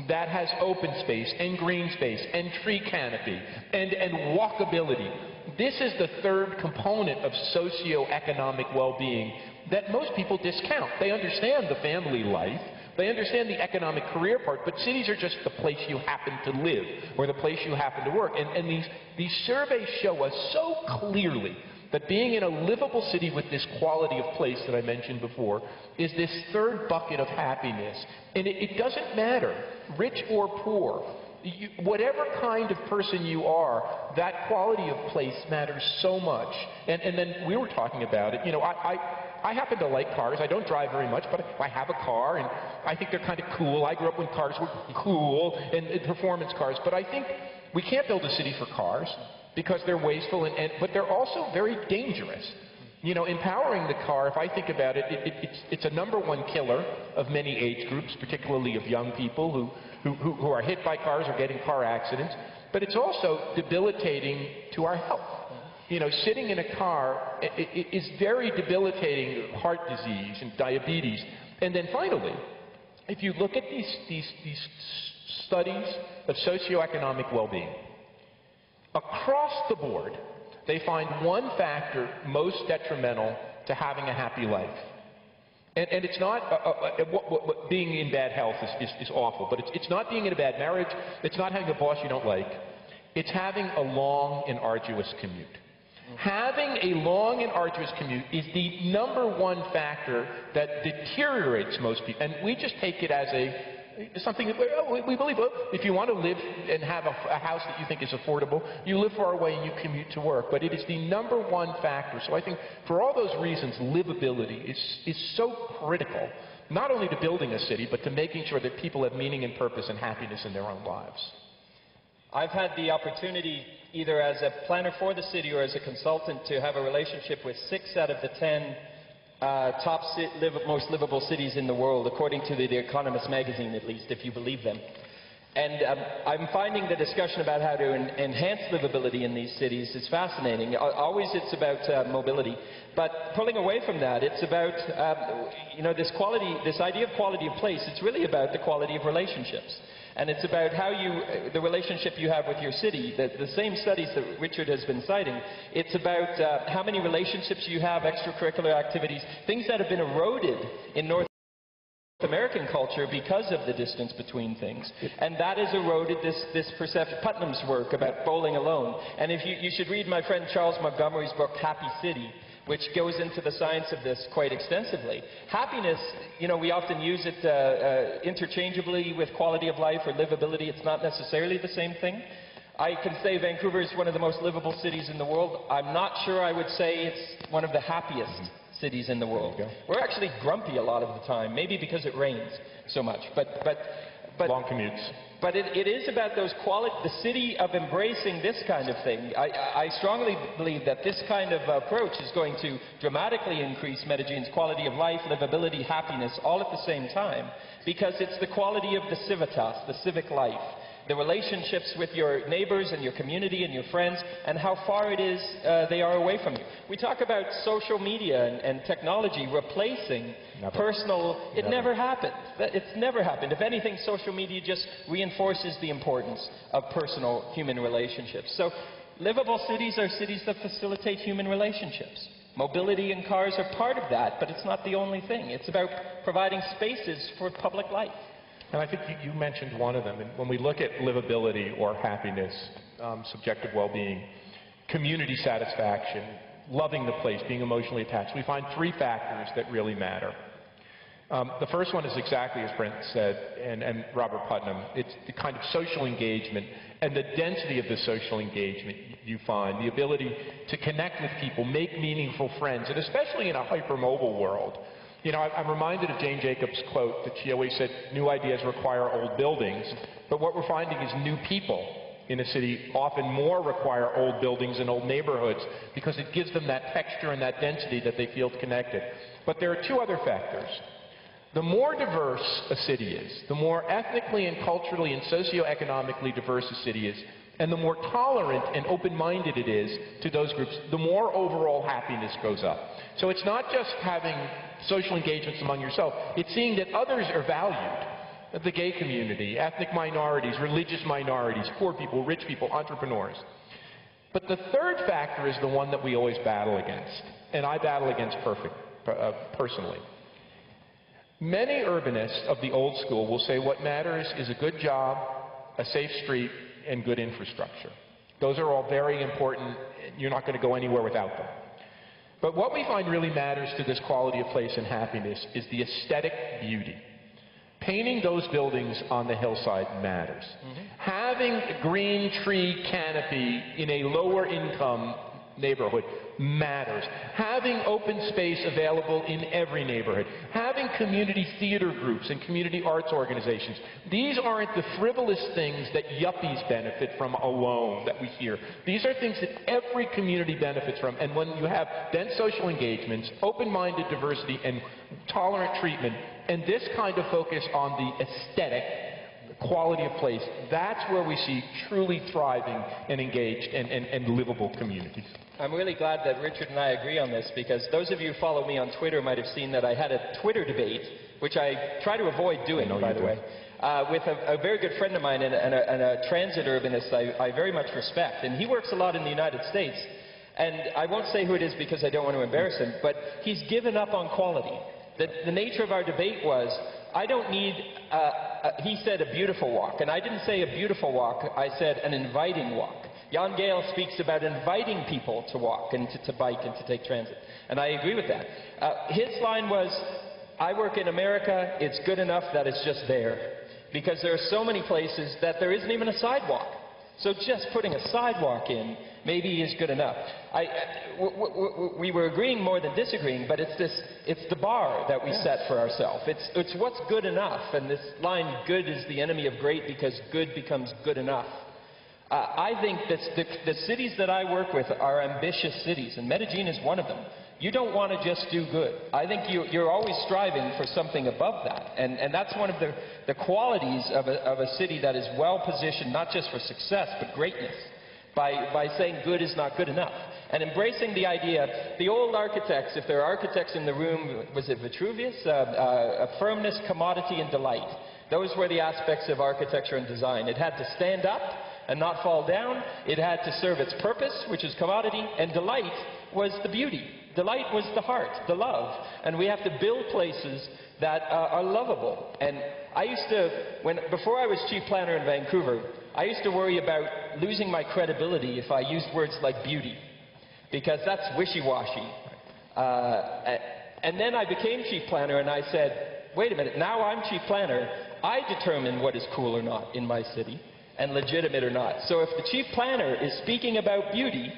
that has open space and green space and tree canopy and walkability, this is the third component of socioeconomic well-being that most people discount. They understand the family life, they understand the economic career part, but cities are just the place you happen to live or the place you happen to work. And these surveys show us so clearly that being in a livable city with this quality of place that I mentioned before is this third bucket of happiness. And it doesn't matter, rich or poor. Whatever kind of person you are, that quality of place matters so much. And then we were talking about it. You know, I happen to like cars. I don't drive very much, but I have a car, and I think they're kind of cool. I grew up when cars were cool, and performance cars. But I think we can't build a city for cars because they're wasteful, but they're also very dangerous. You know, empowering the car, if I think about it, it's a #1 killer of many age groups, particularly of young people who are hit by cars or get in car accidents. But it's also debilitating to our health. You know, sitting in a car is very debilitating, heart disease and diabetes. And then finally, if you look at these studies of socioeconomic well-being, across the board, they find one factor most detrimental to having a happy life. And it's not being in bad health is awful, but it's not being in a bad marriage, it's not having a boss you don't like, it's having a long and arduous commute. Having a long and arduous commute is the #1 factor that deteriorates most people. And we just take it as something that we believe, well, if you want to live and have a house that you think is affordable, you live far away and you commute to work. But it is the #1 factor. So I think for all those reasons, livability is so critical, not only to building a city, but to making sure that people have meaning and purpose and happiness in their own lives. I've had the opportunity, either as a planner for the city or as a consultant, to have a relationship with 6 out of the 10 most livable cities in the world, according to the Economist magazine, at least, if you believe them. And I'm finding the discussion about how to enhance livability in these cities is fascinating. Always it's about mobility. But pulling away from that, it's about, you know, this idea of quality of place. It's really about the quality of relationships. And it's about how the relationship you have with your city. The same studies that Richard has been citing, it's about how many relationships you have, extracurricular activities, things that have been eroded in North American culture because of the distance between things. And that has eroded this perception. Putnam's work about bowling alone. And if you should read my friend Charles Montgomery's book, Happy City, which goes into the science of this quite extensively. Happiness, you know, we often use it interchangeably with quality of life or livability. It's not necessarily the same thing. I can say Vancouver is one of the most livable cities in the world. I'm not sure I would say it's one of the happiest cities in the world. We're actually grumpy a lot of the time, maybe because it rains so much. But long commutes. But it is about those the city of embracing this kind of thing. I strongly believe that this kind of approach is going to dramatically increase Medellin's quality of life, livability, happiness, all at the same time, because it's the quality of the civitas, the civic life, the relationships with your neighbors and your community and your friends, and how far it is they are away from you. We talk about social media and technology replacing personal. It never happened. It's never happened. If anything, social media just reinforces the importance of personal human relationships. So livable cities are cities that facilitate human relationships. Mobility and cars are part of that, but it's not the only thing. It's about providing spaces for public life. And I think you mentioned one of them. And when we look at livability or happiness, subjective well-being, community satisfaction, loving the place, being emotionally attached, we find 3 factors that really matter. The first one is exactly as Brent said, and Robert Putnam. It's the kind of social engagement and the density of the social engagement you find, the ability to connect with people, make meaningful friends, and especially in a hypermobile world. You know, I'm reminded of Jane Jacobs' quote that she always said, new ideas require old buildings, but what we're finding is new people in a city often more require old buildings and old neighborhoods because it gives them that texture and that density that they feel connected. But there are 2 other factors. The more diverse a city is, the more ethnically and culturally and socioeconomically diverse a city is, and the more tolerant and open-minded it is to those groups, the more overall happiness goes up. So it's not just having social engagements among yourself, it's seeing that others are valued. The gay community, ethnic minorities, religious minorities, poor people, rich people, entrepreneurs. But the third factor is the one that we always battle against, and I battle against personally. Many urbanists of the old school will say what matters is a good job, a safe street, and good infrastructure. Those are all very important. You're not going to go anywhere without them. But what we find really matters to this quality of place and happiness is the aesthetic beauty. Painting those buildings on the hillside matters. Having a green tree canopy in a lower income neighborhood matters. Having open space available in every neighborhood. Having community theater groups and community arts organizations. These aren't the frivolous things that yuppies benefit from alone that we hear. These are things that every community benefits from. And when you have dense social engagements, open-minded diversity, and tolerant treatment, and this kind of focus on the aesthetic, quality of place, that's where we see truly thriving and engaged and livable communities. I'm really glad that Richard and I agree on this, because those of you who follow me on Twitter might have seen that I had a Twitter debate, which I try to avoid doing, by the way, with a very good friend of mine and a transit urbanist I very much respect. And he works a lot in the United States. And I won't say who it is because I don't want to embarrass him, but he's given up on quality. The nature of our debate was, I don't need, he said, a beautiful walk. And I didn't say a beautiful walk, I said an inviting walk. Jan Gehl speaks about inviting people to walk and to bike and to take transit. And I agree with that. His line was, I work in America, it's good enough that it's just there. Because there are so many places that there isn't even a sidewalk. So just putting a sidewalk in maybe is good enough. We were agreeing more than disagreeing, but it's the bar that we set for ourselves. It's what's good enough. And this line, good is the enemy of great, because good becomes good enough. I think that the cities that I work with are ambitious cities, and Medellin is one of them. You don't want to just do good. I think you're always striving for something above that. And that's one of the qualities of a city that is well positioned, not just for success, but greatness, by saying good is not good enough. And embracing the idea, the old architects, if there are architects in the room, was it Vitruvius? Firmness, commodity, and delight. Those were the aspects of architecture and design. It had to stand up and not fall down. It had to serve its purpose, which is commodity, and delight was the beauty. Delight was the heart, the love. And we have to build places that are lovable. And I used to, before I was chief planner in Vancouver, I used to worry about losing my credibility if I used words like beauty, because that's wishy-washy. And then I became chief planner, and I said, wait a minute, now I'm chief planner, I determine what is cool or not in my city, and legitimate or not. So if the chief planner is speaking about beauty,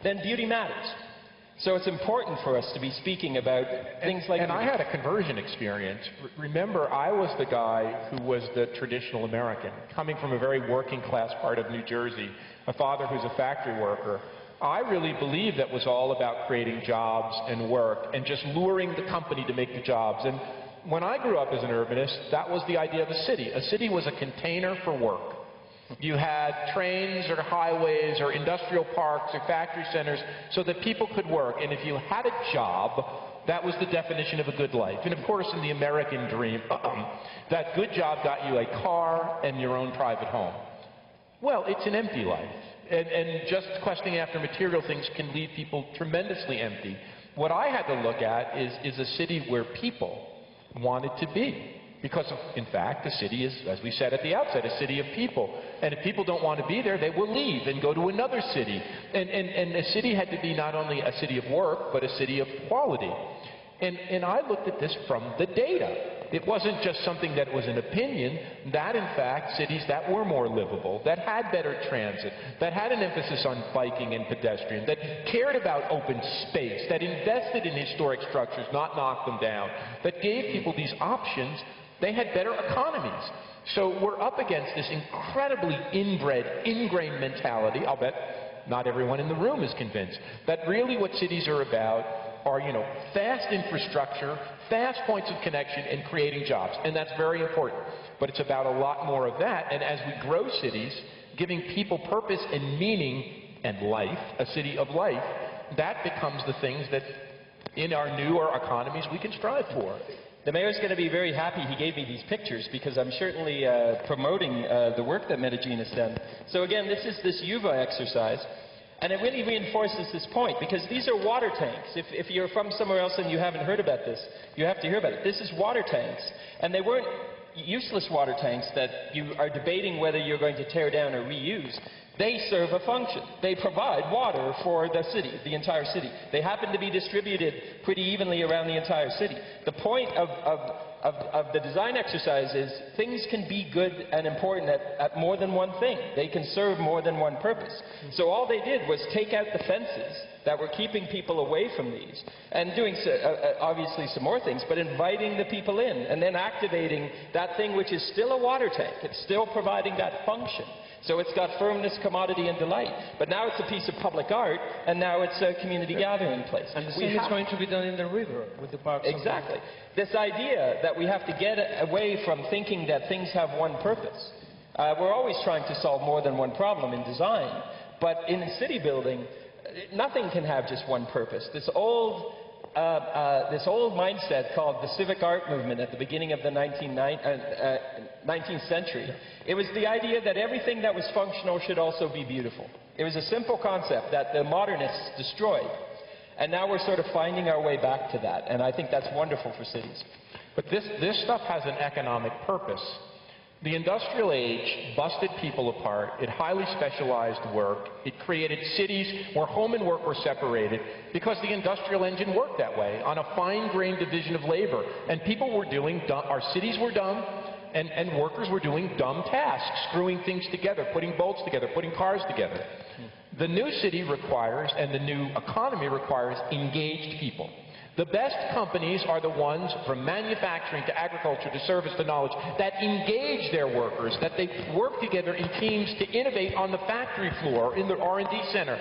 then beauty matters. So it's important for us to be speaking about things like... And I had a conversion experience. Remember, I was the guy who was the traditional American, coming from a very working class part of New Jersey, a father who's a factory worker. I really believed that was all about creating jobs and work and just luring the company to make the jobs. And when I grew up as an urbanist, that was the idea of a city. A city was a container for work. You had trains or highways or industrial parks or factory centers so that people could work. And if you had a job, that was the definition of a good life. And of course, in the American dream, that good job got you a car and your own private home. Well, it's an empty life. And just questing after material things can leave people tremendously empty. What I had to look at is a city where people wanted to be. Because, in fact, the city is, as we said at the outset, a city of people. And if people don't want to be there, they will leave and go to another city. And a city had to be not only a city of work, but a city of quality. And I looked at this from the data. It wasn't just something that was an opinion. That, in fact, cities that were more livable, that had better transit, that had an emphasis on biking and pedestrian, that cared about open space, that invested in historic structures, not knocked them down, that gave people these options, they had better economies. So we're up against this incredibly inbred, ingrained mentality. I'll bet not everyone in the room is convinced that really what cities are about are, fast infrastructure, fast points of connection, and creating jobs. And that's very important. But it's about a lot more of that. And as we grow cities, giving people purpose and meaning and life, a city of life, that becomes the things that in our newer economies we can strive for. The mayor's going to be very happy he gave me these pictures, because I'm certainly promoting the work that Medellin has done. So again, this is this UVA exercise, and it really reinforces this point, because these are water tanks. If you're from somewhere else and you haven't heard about this, you have to hear about it. This is water tanks, and they weren't useless water tanks that you are debating whether you're going to tear down or reuse. They serve a function. They provide water for the city, the entire city. They happen to be distributed pretty evenly around the entire city. The point of the design exercise is things can be good and important at more than one thing. They can serve more than one purpose. So all they did was take out the fences that were keeping people away from these and doing obviously some more things, but inviting the people in and then activating that thing which is still a water tank. It's still providing that function. So it's got firmness, commodity, and delight. But now it's a piece of public art, and now it's a community gathering place. And the same is going to be done in the river with the parks. Exactly. This idea that we have to get away from thinking that things have one purpose. We're always trying to solve more than one problem in design, but in city building, nothing can have just one purpose. This old mindset called the civic art movement at the beginning of the 19th century, it was the idea that everything that was functional should also be beautiful. It was a simple concept that the modernists destroyed. And now we're sort of finding our way back to that, and I think that's wonderful for cities. But this stuff has an economic purpose. The industrial age busted people apart. It highly specialized work. It created cities where home and work were separated because the industrial engine worked that way, on a fine-grained division of labor. And people were doing our cities were dumb, and workers were doing dumb tasks, screwing things together, putting bolts together, putting cars together. The new city requires, and the new economy requires, engaged people. The best companies are the ones, from manufacturing to agriculture to service to knowledge, that engage their workers, that they work together in teams to innovate on the factory floor, in the R&D center,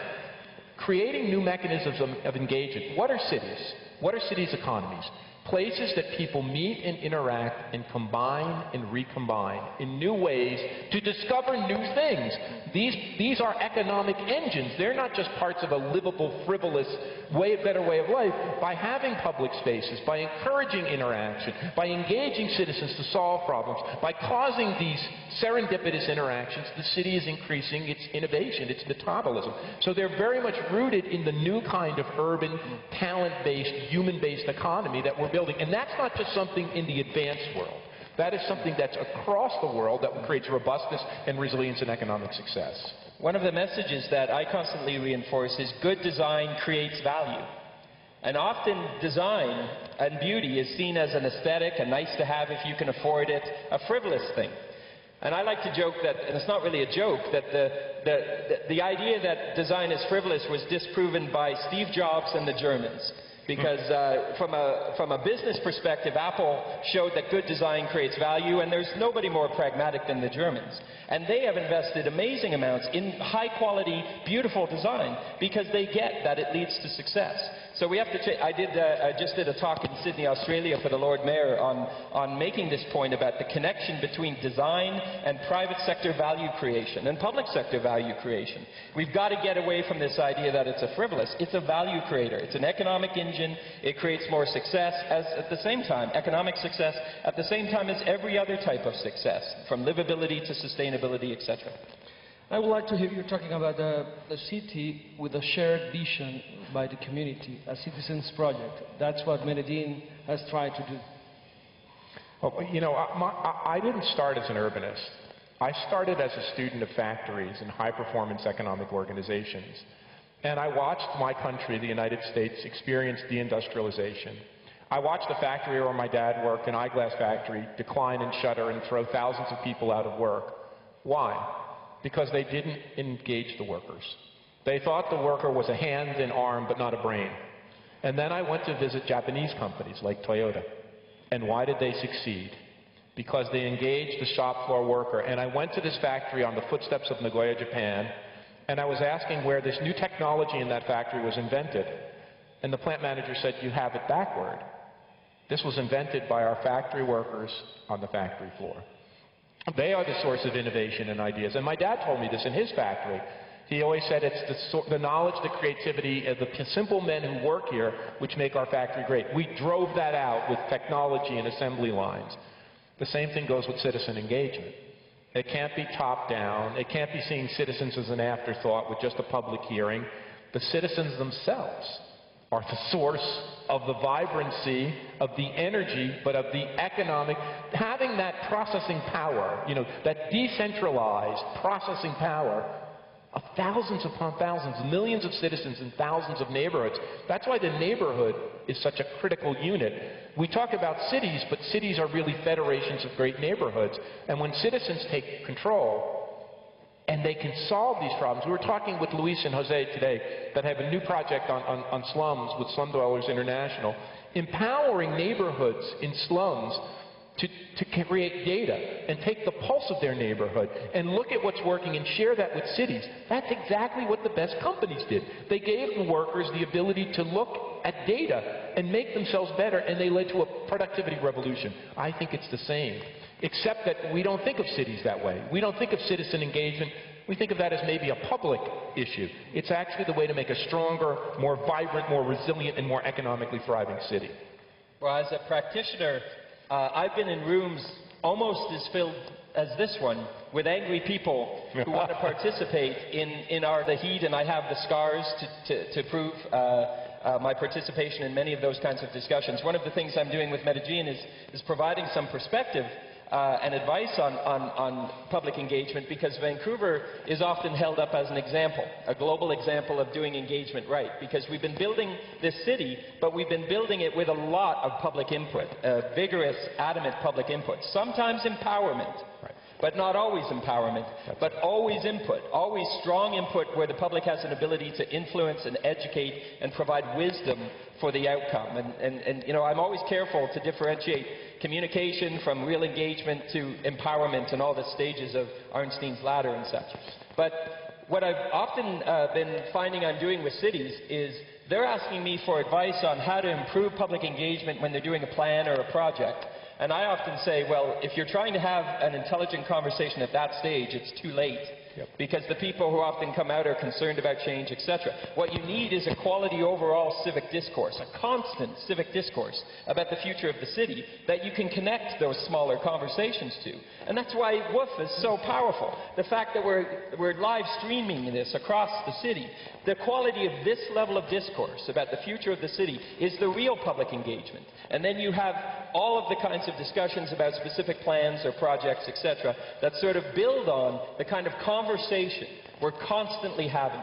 creating new mechanisms of engagement. What are cities? What are cities' economies? Places that people meet and interact and combine and recombine in new ways to discover new things. These are economic engines. They're not just parts of a livable, frivolous, better way of life. By having public spaces, by encouraging interaction, by engaging citizens to solve problems, by causing these serendipitous interactions, the city is increasing its innovation, its metabolism. So they're very much rooted in the new kind of urban, talent-based, human-based economy that we're building. And that's not just something in the advanced world. That is something that's across the world that creates robustness and resilience and economic success. One of the messages that I constantly reinforce is good design creates value. And often design and beauty is seen as an aesthetic, a nice to have if you can afford it, a frivolous thing. And I like to joke that, and it's not really a joke, that the idea that design is frivolous was disproven by Steve Jobs and the Germans. Because from a business perspective, Apple showed that good design creates value, and there's nobody more pragmatic than the Germans. And they have invested amazing amounts in high-quality, beautiful design because they get that it leads to success. So we have to I just did a talk in Sydney, Australia for the Lord Mayor on making this point about the connection between design and private sector value creation and public sector value creation. We've got to get away from this idea that it's a frivolous. It's a value creator. It's an economic engine. It creates more success at the same time, economic success, at the same time as every other type of success, from livability to sustainability, etc. I would like to hear you talking about the city with a shared vision by the community, a citizens project. That's what Medellin has tried to do. Well, you know, I didn't start as an urbanist. I started as a student of factories and high-performance economic organizations. And I watched my country, the United States, experience deindustrialization. I watched the factory where my dad worked, an eyeglass factory, decline and shutter and throw thousands of people out of work. Why? Because they didn't engage the workers. They thought the worker was a hand and arm, but not a brain. And then I went to visit Japanese companies like Toyota. And why did they succeed? Because they engaged the shop floor worker. And I went to this factory on the footsteps of Nagoya, Japan, and I was asking where this new technology in that factory was invented. And the plant manager said, "You have it backward. This was invented by our factory workers on the factory floor." They are the source of innovation and ideas. And my dad told me this in his factory. He always said it's the knowledge, the creativity of the simple men who work here which make our factory great. We drove that out with technology and assembly lines. The same thing goes with citizen engagement. It can't be top-down. It can't be seeing citizens as an afterthought with just a public hearing. The citizens themselves are the source of the vibrancy, of the energy, but of the economic, having that processing power, you know, that decentralized processing power of thousands upon thousands, millions of citizens in thousands of neighborhoods. That's why the neighborhood is such a critical unit. We talk about cities, but cities are really federations of great neighborhoods. And when citizens take control, and they can solve these problems. We were talking with Luis and Jose today that have a new project on slums with Slum Dwellers International, empowering neighborhoods in slums to create data and take the pulse of their neighborhood and look at what's working and share that with cities. That's exactly what the best companies did. They gave the workers the ability to look at data and make themselves better, and they led to a productivity revolution. I think it's the same, except that we don't think of cities that way. We don't think of citizen engagement. We think of that as maybe a public issue. It's actually the way to make a stronger, more vibrant, more resilient, and more economically thriving city. Well, as a practitioner, I've been in rooms almost as filled as this one with angry people who want to participate in the heat, and I have the scars to prove my participation in many of those kinds of discussions. One of the things I'm doing with Medellin is providing some perspective and advice on public engagement, because Vancouver is often held up as an example, a global example of doing engagement right, because we've been building this city, but we've been building it with a lot of public input, vigorous, adamant public input, sometimes empowerment. Right. But not always empowerment, but always input, always strong input where the public has an ability to influence and educate and provide wisdom for the outcome. And you know, I'm always careful to differentiate communication from real engagement to empowerment and all the stages of Arnstein's ladder and such. But what I've often been finding I'm doing with cities is they're asking me for advice on how to improve public engagement when they're doing a plan or a project. And I often say, well, if you're trying to have an intelligent conversation at that stage, it's too late. Yep. Because the people who often come out are concerned about change, etc. What you need is a quality overall civic discourse, a constant civic discourse about the future of the city that you can connect those smaller conversations to. And that's why WOOF is so powerful. The fact that we're live streaming this across the city, the quality of this level of discourse about the future of the city is the real public engagement. And then you have all of the kinds of discussions about specific plans or projects, etc., that sort of build on the kind of conversation we're constantly having,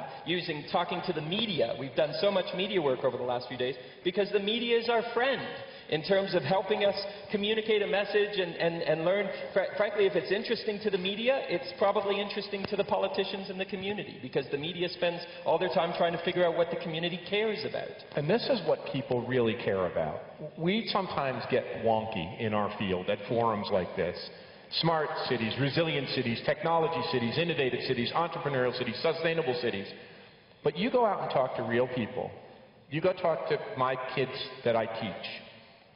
talking to the media. We've done so much media work over the last few days because the media is our friend in terms of helping us communicate a message and learn. Frankly, if it's interesting to the media, it's probably interesting to the politicians in the community, because the media spends all their time trying to figure out what the community cares about. And this is what people really care about. We sometimes get wonky in our field at forums like this. Smart cities, resilient cities, technology cities, innovative cities, entrepreneurial cities, sustainable cities. But you go out and talk to real people. You go talk to my kids that I teach.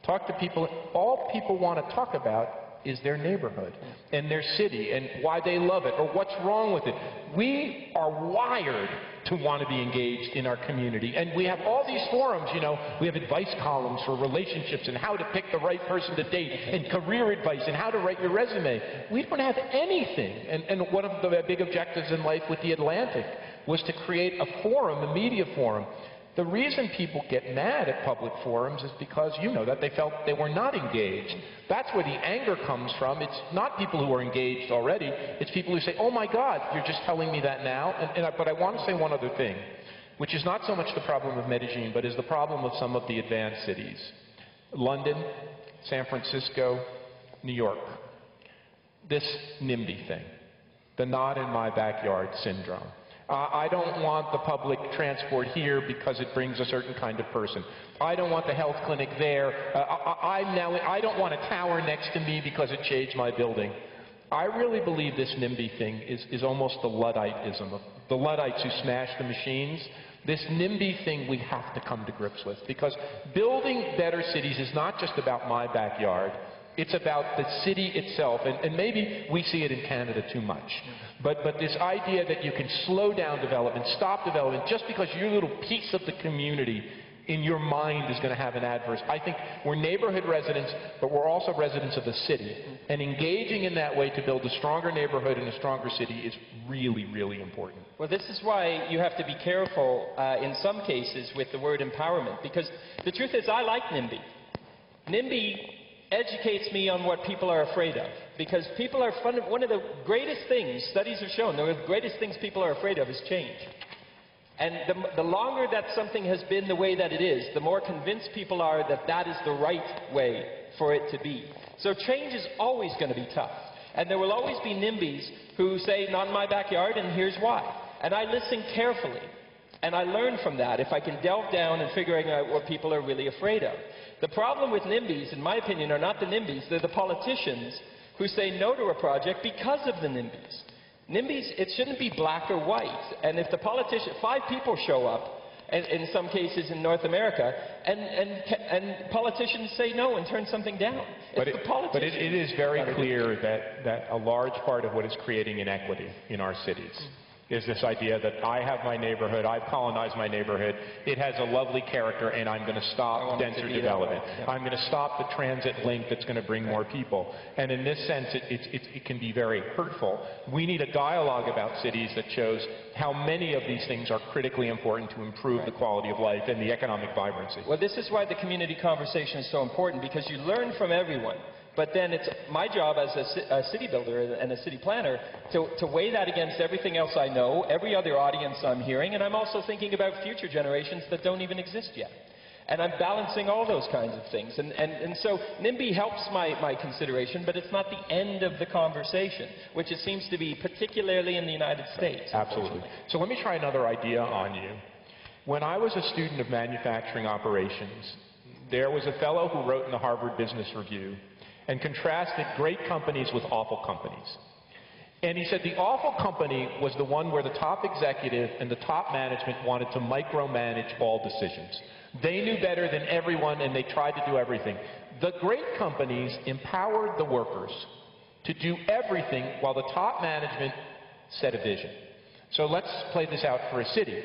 Talk to people. All people want to talk about is their neighborhood and their city and why they love it or what's wrong with it. We are wired to want to be engaged in our community. And we have all these forums, you know, we have advice columns for relationships and how to pick the right person to date and career advice and how to write your resume. We don't have anything. And one of the big objectives in life with the Atlantic was to create a forum, a media forum. The reason people get mad at public forums is because, you know, that they felt they were not engaged. That's where the anger comes from. It's not people who are engaged already. It's people who say, oh my God, you're just telling me that now? But I want to say one other thing, which is not so much the problem of Medellin, but is the problem of some of the advanced cities. London, San Francisco, New York. This NIMBY thing, the not in my backyard syndrome. I don't want the public transport here because it brings a certain kind of person. I don't want the health clinic there. I don't want a tower next to me because it shades my building. I really believe this NIMBY thing is almost the Ludditism of the Luddites who smash the machines. This NIMBY thing we have to come to grips with, because building better cities is not just about my backyard. It's about the city itself, and maybe we see it in Canada too much. But this idea that you can slow down development, stop development, just because your little piece of the community in your mind is going to have an adverse. I think we're neighborhood residents, but we're also residents of the city. And engaging in that way to build a stronger neighborhood and a stronger city is really, really important. Well, this is why you have to be careful in some cases with the word empowerment, because the truth is I like NIMBY. NIMBY educates me on what people are afraid of. Because people are one of the greatest things, studies have shown, the greatest things people are afraid of is change. And the longer that something has been the way that it is, the more convinced people are that that is the right way for it to be. So change is always going to be tough. And there will always be NIMBYs who say, not in my backyard, and here's why. And I listen carefully. And I learn from that if I can delve down and figuring out what people are really afraid of. The problem with NIMBYs, in my opinion, are not the NIMBYs, they're the politicians who say no to a project because of the NIMBYs. NIMBYs, it shouldn't be black or white. And if the politician, 5 people show up, in some cases in North America, and politicians say no and turn something down. But it is very clear that a large part of what is creating inequity in our cities is this idea that I have my neighborhood, I've colonized my neighborhood, it has a lovely character, and I'm going to stop denser development. Yeah. I'm going to stop the transit link that's going to bring more people. And in this sense, it can be very hurtful. We need a dialogue about cities that shows how many of these things are critically important to improve the quality of life and the economic vibrancy. Well, this is why the community conversation is so important, because you learn from everyone. But then it's my job as a city builder and a city planner to weigh that against everything else I know, every other audience I'm hearing, and I'm also thinking about future generations that don't even exist yet. And I'm balancing all those kinds of things. And so NIMBY helps my consideration, but it's not the end of the conversation, which it seems to be, particularly in the United States. Absolutely. So let me try another idea on you. When I was a student of manufacturing operations, there was a fellow who wrote in the Harvard Business Review and contrasted great companies with awful companies. And he said the awful company was the one where the top executive and the top management wanted to micromanage all decisions. They knew better than everyone, and they tried to do everything. The great companies empowered the workers to do everything while the top management set a vision. So let's play this out for a city.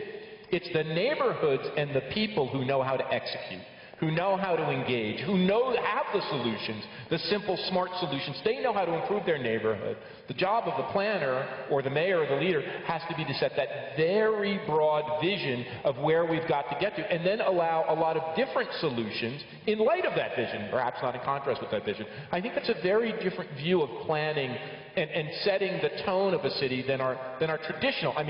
It's the neighborhoods and the people who know how to execute, who know how to engage, who have the solutions, the simple, smart solutions. They know how to improve their neighborhood. The job of the planner or the mayor or the leader has to be to set that very broad vision of where we've got to get to, and then allow a lot of different solutions in light of that vision, perhaps not in contrast with that vision. I think that's a very different view of planning and setting the tone of a city than our traditional, I'm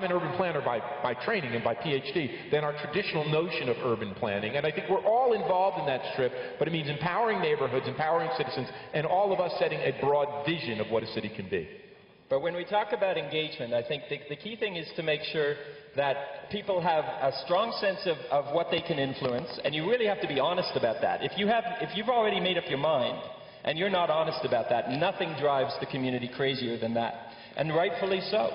an urban planner by training and by PhD, than our traditional notion of urban planning. And I think we're all involved in that strip, but it means empowering neighborhoods, empowering citizens, and all of us setting a broad vision of what a city can be. But when we talk about engagement, I think the key thing is to make sure that people have a strong sense of what they can influence, and you really have to be honest about that. If you've already made up your mind, and you're not honest about that, nothing drives the community crazier than that. And rightfully so.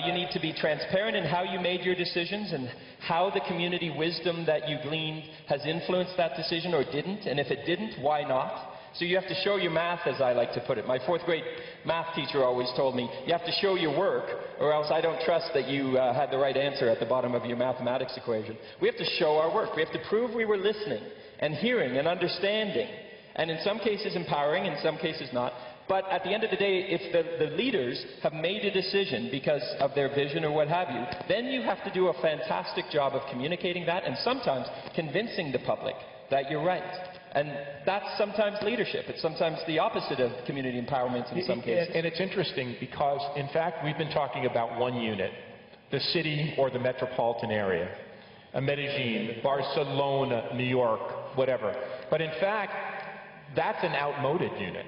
You need to be transparent in how you made your decisions and how the community wisdom that you gleaned has influenced that decision or didn't, and if it didn't, why not? So you have to show your math, as I like to put it. My 4th grade math teacher always told me, you have to show your work, or else I don't trust that you had the right answer at the bottom of your mathematics equation. We have to show our work. We have to prove we were listening and hearing and understanding, and in some cases empowering, in some cases not. But at the end of the day, if the leaders have made a decision because of their vision or what have you, then you have to do a fantastic job of communicating that and sometimes convincing the public that you're right. And that's sometimes leadership. It's sometimes the opposite of community empowerment in some cases. And it's interesting because, in fact, we've been talking about one unit, the city or the metropolitan area, Medellin, Barcelona, New York, whatever. But in fact, that's an outmoded unit.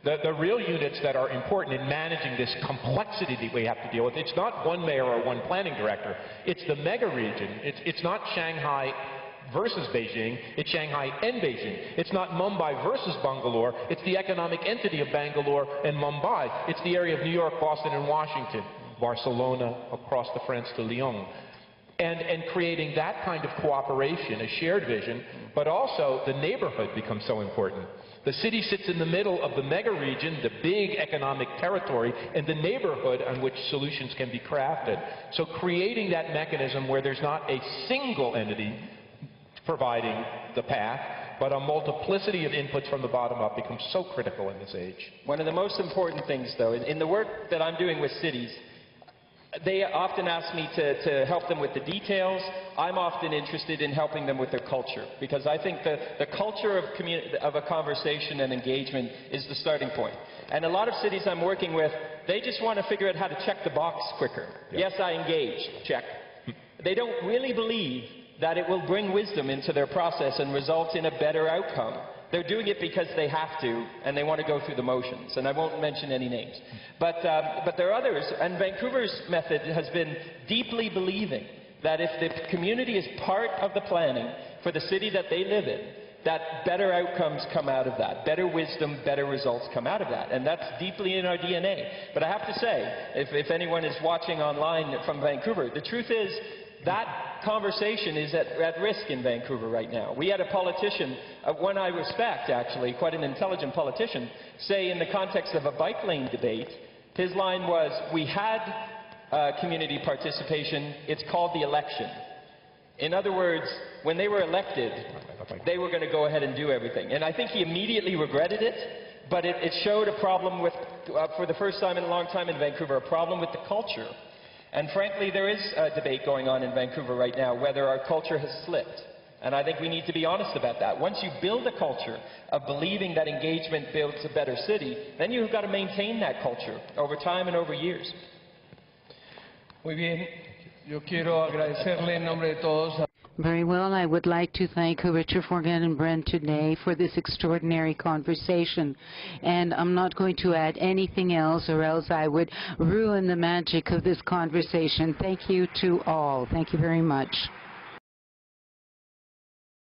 The real units that are important in managing this complexity that we have to deal with, it's not one mayor or one planning director. It's the mega region. It's not Shanghai versus Beijing. It's Shanghai and Beijing. It's not Mumbai versus Bangalore. It's the economic entity of Bangalore and Mumbai. It's the area of New York, Boston, and Washington, Barcelona, across the France to Lyon. And creating that kind of cooperation, a shared vision, but also the neighborhood becomes so important. The city sits in the middle of the mega region, the big economic territory, and the neighborhood on which solutions can be crafted. So creating that mechanism where there's not a single entity providing the path, but a multiplicity of inputs from the bottom up becomes so critical in this age. One of the most important things, though, in the work that I'm doing with cities, They often ask me to help them with the details. I'm often interested in helping them with their culture, because I think the culture of a conversation and engagement is the starting point. And a lot of cities I'm working with, they just want to figure out how to check the box quicker. Yes, I engaged, check. They don't really believe that it will bring wisdom into their process and result in a better outcome. They're doing it because they have to, and they want to go through the motions. And I won't mention any names. But there are others, and Vancouver's method has been deeply believing that if the community is part of the planning for the city that they live in, that better outcomes come out of that. Better wisdom, better results come out of that. And that's deeply in our DNA. But I have to say, if anyone is watching online from Vancouver, the truth is that conversation is at risk in Vancouver right now. We had a politician, one I respect actually, quite an intelligent politician, say in the context of a bike lane debate, his line was, we had community participation, it's called the election. In other words, when they were elected, they were going to go ahead and do everything. And I think he immediately regretted it, but it showed a problem with, for the first time in a long time in Vancouver, a problem with the culture. And frankly, there is a debate going on in Vancouver right now whether our culture has slipped. And I think we need to be honest about that. Once you build a culture of believing that engagement builds a better city, then you've got to maintain that culture over time and over years. Muy bien. Yo quiero agradecerle en nombre de todos. Very well. I would like to thank Richard Forgan and Brent today for this extraordinary conversation. And I'm not going to add anything else, or else I would ruin the magic of this conversation. Thank you to all. Thank you very much.